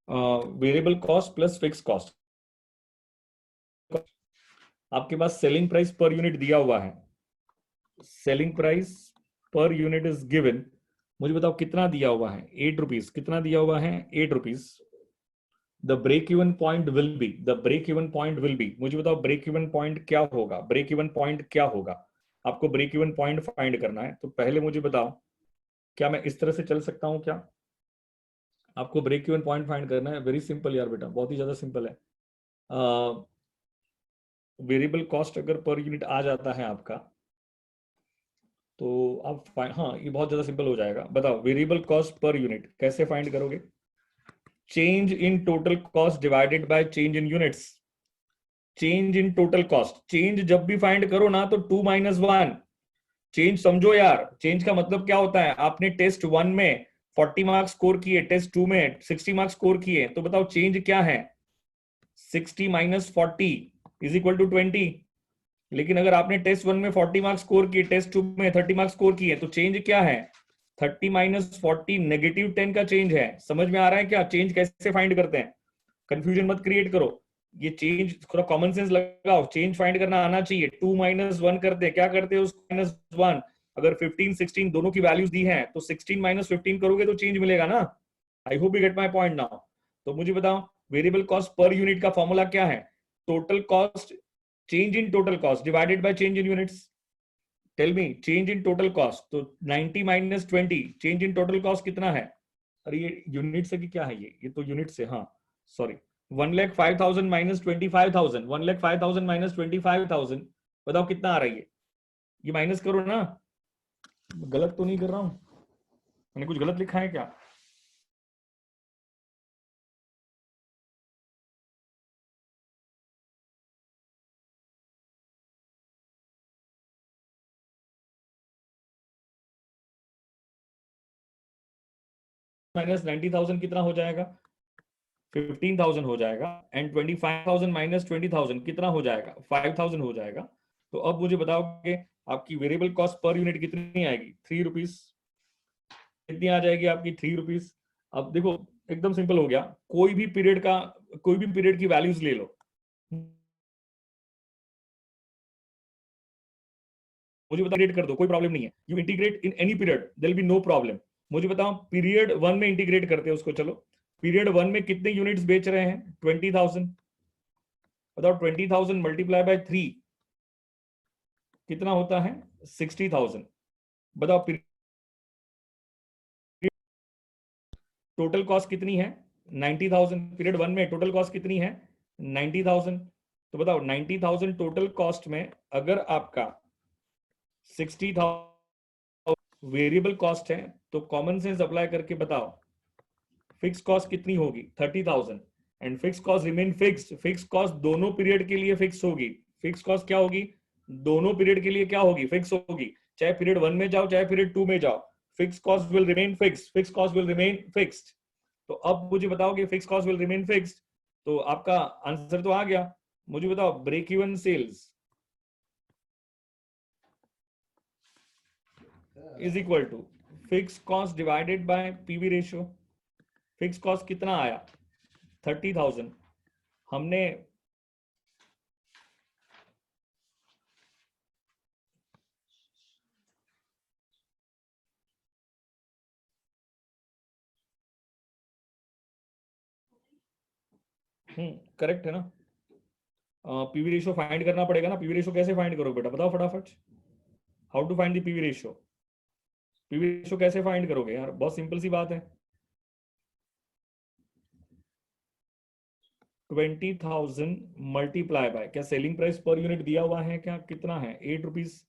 variable cost plus fix cost. आपके पास सेलिंग प्राइस पर यूनिट दिया हुआ है, selling price per unit is given. मुझे बताओ कितना दिया हुआ है, 8 रुपीज। कितना दिया हुआ है, 8 rupees. The break even point will be, the break even point will be, मुझे बताओ ब्रेक इवन पॉइंट क्या होगा, ब्रेक इवन पॉइंट क्या होगा। आपको ब्रेक इवन पॉइंट फाइंड करना है, तो पहले मुझे बताओ क्या मैं इस तरह से चल सकता हूं क्या। आपको ब्रेक इवन पॉइंट फाइंड करना है, वेरी सिंपल यार बेटा, बहुत ही ज्यादा सिंपल है। वेरिएबल कॉस्ट अगर पर यूनिट आ जाता है आपका, तो आप हाँ ये बहुत ज्यादा सिंपल हो जाएगा। बताओ वेरिएबल कॉस्ट पर यूनिट कैसे फाइंड करोगे। Change in total cost divided by change in units. Change in total cost, change जब भी फाइंड करो ना तो 2 - 1। चेंज समझो यार, चेंज का मतलब क्या होता है। आपने टेस्ट 1 में 40 मार्क्स स्कोर किए, टेस्ट 2 में 60 मार्क्स स्कोर किए, तो बताओ चेंज क्या है। 60 - 40 इज इक्वल टू 20। लेकिन अगर आपने टेस्ट 1 में 40 मार्क्स स्कोर किए, टेस्ट 2 में 30 मार्क्स स्कोर किए, तो चेंज क्या है। 30 - 40 -10 का चेंज है। समझ में आ रहा है क्या, चेंज कैसे फाइंड करते हैं। कंफ्यूजन मत क्रिएट करो, ये चेंज थोड़ा कॉमन सेंस लगाओ। चेंज फाइंड करना आना चाहिए। 2 - 1 करते हैं, क्या करते हैं उसको -1। अगर 15 16 दोनों की वैल्यूज दी हैं, तो 16 - 15 करोगे तो चेंज मिलेगा ना। I hope you get my point now. तो मुझे बताओ वेरिएबल कॉस्ट पर यूनिट का फॉर्मूला क्या है। Total cost, change in total cost divided by change in units. Tell me change in total cost, तो 90 - 20 चेंज इन टोटल कॉस्ट कितना है। अरे ये यूनिट से कि क्या है, ये तो यूनिट से, हाँ सॉरी। 1,05,000 - 25,000, 1,05,000 - 25,000, बताओ कितना आ रहा है ये माइनस करो ना। गलत तो नहीं कर रहा हूं, मैंने कुछ गलत लिखा है क्या। -90,000 कितना हो जाएगा, 15,000 हो जाएगा। एंड 25,000 - 20,000 कितना हो जाएगा, 5,000 हो जाएगा। तो अब मुझे बताओ कि आपकी वेरिएबल कॉस्ट पर यूनिट कितनी आएगी, 3 रुपीज। कितनी आ जाएगी आपकी, 3 रुपीज। अब देखो एकदम सिंपल हो गया। कोई भी पीरियड का, कोई भी पीरियड की वैल्यूज ले लो, मुझे बताओ इंटीग्रेट कर दो, कोई प्रॉब्लम नहीं है। You integrate in any period, there will be no problem. मुझे बताओ पीरियड 1 में इंटीग्रेट करते हैं उसको, चलो। पीरियड 1 में कितने यूनिट्स बेच रहे हैं, 20,000। बताओ 20,000 मल्टीप्लाई बाय 3 कितना होता है, 60,000। बताओ टोटल कॉस्ट कितनी है, 90,000। पीरियड 1 में टोटल कॉस्ट कितनी है, 90,000। तो बताओ 90,000 टोटल कॉस्ट में अगर आपका 60,000 वेरिएबल कॉस्ट है, तो कॉमन सेंस अप्लाई करके बताओ फिक्स कॉस्ट कितनी होगी, 30,000। And fix cost remain fixed. Fix cost दोनों पीरियड के लिए फिक्स होगी। फिक्स कॉस्ट क्या होगी, दोनों पीरियड के लिए क्या होगी, फिक्स होगी। चाहे पीरियड 1 में जाओ चाहे पीरियड 2 में जाओ, fix cost will remain fix, fix cost will remain fixed. तो अब मुझे बताओ कि fix cost will remain fixed, तो आपका आंसर तो आ गया। मुझे बताओ break even sales is equal to fix cost divided by PV ratio. Fix cost कितना आया, 30,000। हमने करेक्ट है ना। पीवी रेशियो फाइंड करना पड़ेगा ना। पीवी रेशियो कैसे फाइंड करोगे बेटा, बताओ फटाफट। How to find the PV ratio. PV ratio कैसे फाइंड करोगे यार, बहुत सिंपल सी बात है। 20,000 मल्टीप्लाई बाय, क्या सेलिंग प्राइस पर यूनिट दिया हुआ है क्या, कितना है, 8 रुपीज।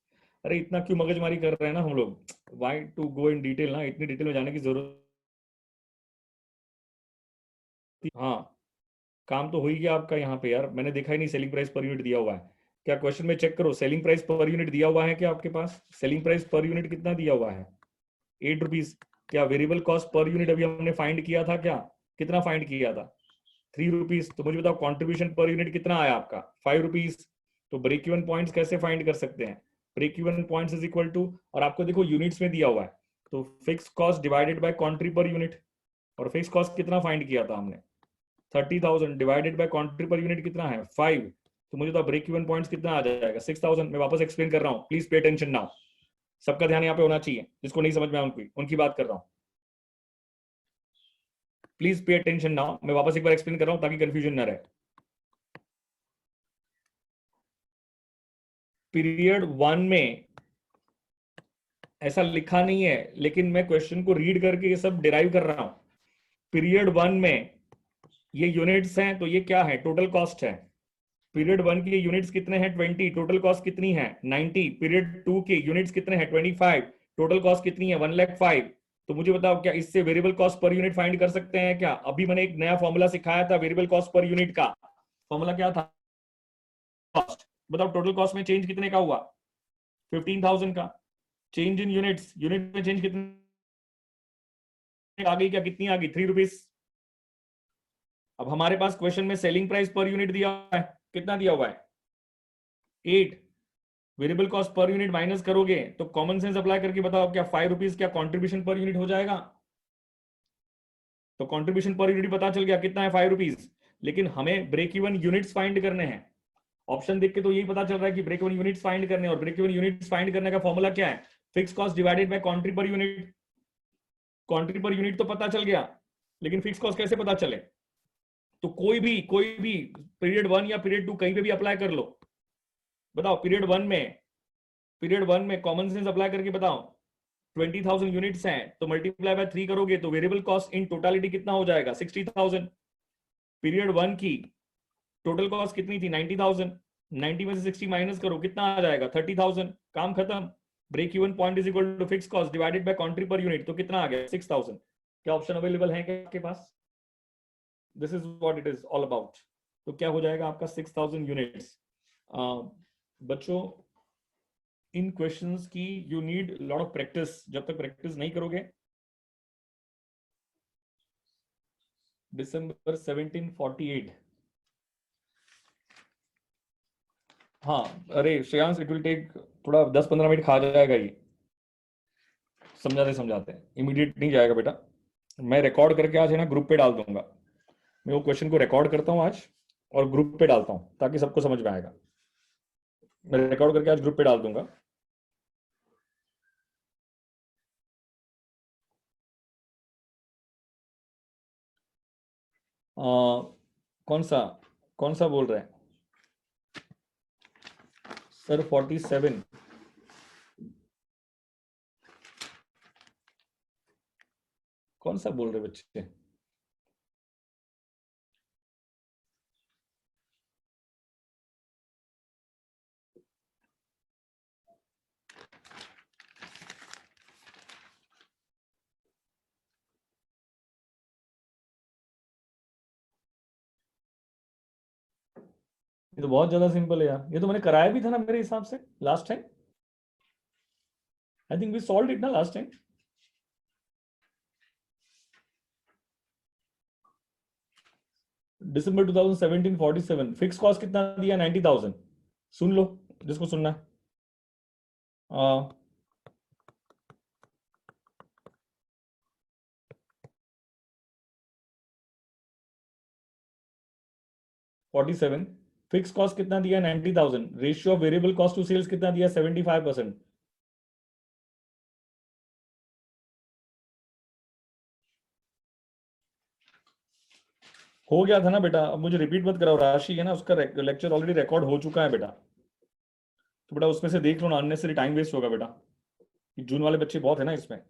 अरे इतना क्यों मगजमारी कर रहे हैं ना हम लोग, why to go in detail ना, इतनी डिटेल में जाने की जरूरत। हाँ काम तो हो ही गया आपका यहाँ पे यार, मैंने देखा ही नहीं सेलिंग प्राइस पर यूनिट दिया हुआ है। क्या क्वेश्चन में चेक करो, सेलिंग प्राइस पर यूनिट दिया हुआ है क्या आपके पास, सेलिंग प्राइस पर यूनिट कितना दिया हुआ है, 8 रुपीज। क्या वेरिएबल कॉस्ट पर यूनिट अभी हमने फाइंड किया था क्या, कितना फाइंड किया था, 3 रुपीज। तो मुझे बताओ कॉन्ट्रीब्यूशन पर यूनिट कितना आया आपका, 5 रुपीज। तो ब्रेक इवन पॉइंट्स कैसे फाइंड कर सकते हैं, break even points is equal to, और आपको देखो यूनिट्स में दिया हुआ है, तो fix cost divided by contri per unit, और फिक्स कॉस्ट कितना फाइंड किया था हमने 30,000 divided by contri per unit कितना है 5, तो मुझे तो ब्रेक इवन पॉइंट्स कितना आ जाएगा 6,000। मैं वापस एक्सप्लेन कर रहा हूँ, प्लीज पे अटेंशन नाउ, सबका ध्यान यहाँ पे होना चाहिए, जिसको नहीं समझ में आया उनकी बात कर रहा हूँ, प्लीज पे अटेंशन नाउ, मैं वापस एक बार एक्सप्लेन कर रहा हूँ ताकि कंफ्यूजन ना रहे। पीरियड 1 में ऐसा लिखा नहीं है, लेकिन मैं क्वेश्चन को रीड करके ये सब डिराइव कर रहा हूं। पीरियड 1 में ये यूनिट्स हैं, तो ये क्या है टोटल कॉस्ट है। पीरियड 1 के यूनिट्स कितने हैं 20, टोटल कॉस्ट कितनी है 90। पीरियड 2 के यूनिट्स कितने हैं 25, टोटल कॉस्ट कितनी है 1,05,000। तो मुझे बताओ क्या इससे variable cost per unit find कर सकते हैं क्या? अभी मैंने एक नया फॉर्मूला सिखाया था वेरिएबल कॉस्ट पर यूनिट का, फॉर्मूला क्या था? कॉस्ट। बताओ टोटल कॉस्ट में चेंज कितने का हुआ 15,000 का। चेंज इन यूनिट्स, यूनिट में चेंज कितने आ गई, क्या कितनी आ गई 3 रुपीज। अब हमारे पास क्वेश्चन में सेलिंग प्राइस पर यूनिट दिया हुआ है, कितना दिया हुआ है 8। Variable cost per unit minus करोगे तो कॉमन सेंस अप्लाई करके बताओ क्या 5 रुपीज क्या कंट्रीब्यूशन पर यूनिट हो जाएगा? तो कंट्रीब्यूशन पर यूनिट पता चल गया कितना है 5 रुपीज, लेकिन हमें ब्रेक इवन यूनिट्स फाइंड करने हैं। ऑप्शन देख के तो यही पता चल रहा है कि ब्रेक इवन यूनिट्स फाइंड करने, और ब्रेक इवन यूनिट्स फाइंड करने का फॉर्मूला क्या है fix cost divided by contri per unit. Country per unit तो पता चल गया, लेकिन फिक्स कॉस्ट कैसे पता चले? तो कोई भी पीरियड 1 या पीरियड 2 कहीं पे भी अप्लाई कर लो। बताओ पीरियड वन में कॉमन सेंस अप्लाई करके बताओ 20,000 यूनिट्स हैं, तो मल्टीप्लाई बाय 3 करोगे तो वेरिएबल कॉस्ट इन टोटलिटी कितना हो जाएगा 60,000। पीरियड 1 की टोटल कॉस्ट कितनी थी 90,000, 90 में से 60 माइनस करो कितना आ जाएगा 30,000, काम खत्म। Break even point is equal to fix cost divided by contri per unit, तो कितना आ गया 6,000। क्या ऑप्शन अवेलेबल है क्या आपके पास? This is what it is all about. तो क्या हो जाएगा आपका 6,000 यूनिट्स। बच्चों इन क्वेश्चंस की you need lot of practice, जब तक प्रैक्टिस नहीं करोगे। दिसंबर 1748, हाँ अरे श्रेयांश इट विल टेक थोड़ा 10-15 मिनट खा जाएगा ये, समझाते समझाते इमीडिएट नहीं जाएगा बेटा। मैं रिकॉर्ड करके आज है ना ग्रुप पे डाल दूंगा, मैं वो क्वेश्चन को रिकॉर्ड करता हूँ आज और ग्रुप पे डालता हूँ ताकि सबको समझ में आएगा। मैं रिकॉर्ड करके आज ग्रुप पे डाल दूंगा। कौन सा कौन सा बोल रहे हैं सर 47? कौन सा बोल रहे बच्चे? ये तो बहुत ज्यादा सिंपल है यार, ये तो मैंने कराया भी था ना मेरे हिसाब से last time. I think we solved it ना लास्ट टाइम। दिसंबर 2017 47, फिक्स कॉस्ट कितना दिया 90,000। सुन लो जिसको सुनना है। 47, फिक्स कॉस्ट कितना दिया 90,000, ratio of variable cost to sales कितना दिया 75%। हो गया था ना बेटा, अब मुझे रिपीट मत कराओ, राशि है ना उसका लेक्चर ऑलरेडी रिकॉर्ड हो चुका है बेटा, तो बेटा उसमें से देख लो ना, अननेसेसरी टाइम वेस्ट होगा बेटा, जून वाले बच्चे बहुत है ना इसमें।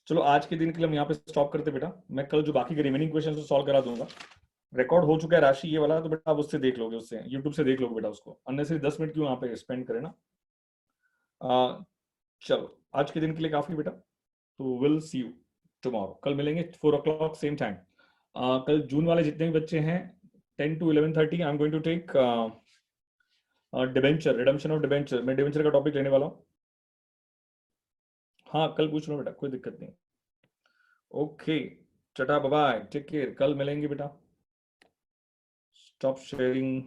चलो आज के दिन के लिए हम यहाँ पे स्टॉप करते बेटा, मैं कल जो बाकी के रिमेनिंग क्वेश्चन सॉल्व करा दूंगा। रिकॉर्ड हो चुका है राशि ये वाला, तो बेटा आप उससे देख लोगे, उससे यूट्यूब से देख लोगे बेटा उसको, अननेसेसरी 10 मिनट क्यों यहाँ पे स्पेंड करें ना। चलो आज के दिन के लिए काफी बेटा, तो विल सी यू टुमारो, कल मिलेंगे 4 o'clock सेम टाइम। कल जून वाले जितने भी बच्चे हैं 10 to 11:30 I am going to take debenture, redemption of debenture, मैं डिबेंचर का टॉपिक लेने वाला हूँ। हाँ कल पूछ लो बेटा, कोई दिक्कत नहीं। ओके चटा बाय, टेक केयर, कल मिलेंगे बेटा। Stop sharing.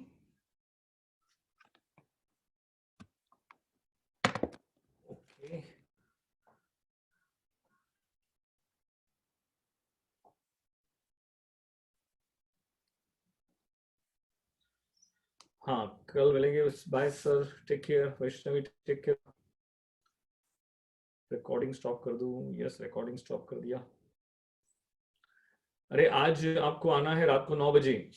हाँ कल मिलेंगे। Bye sir, take care. Vaishnavi take care. Recording stop कर दूं? यस, रिकॉर्डिंग स्टॉप कर दिया। अरे आज आपको आना है रात को 9 बजे।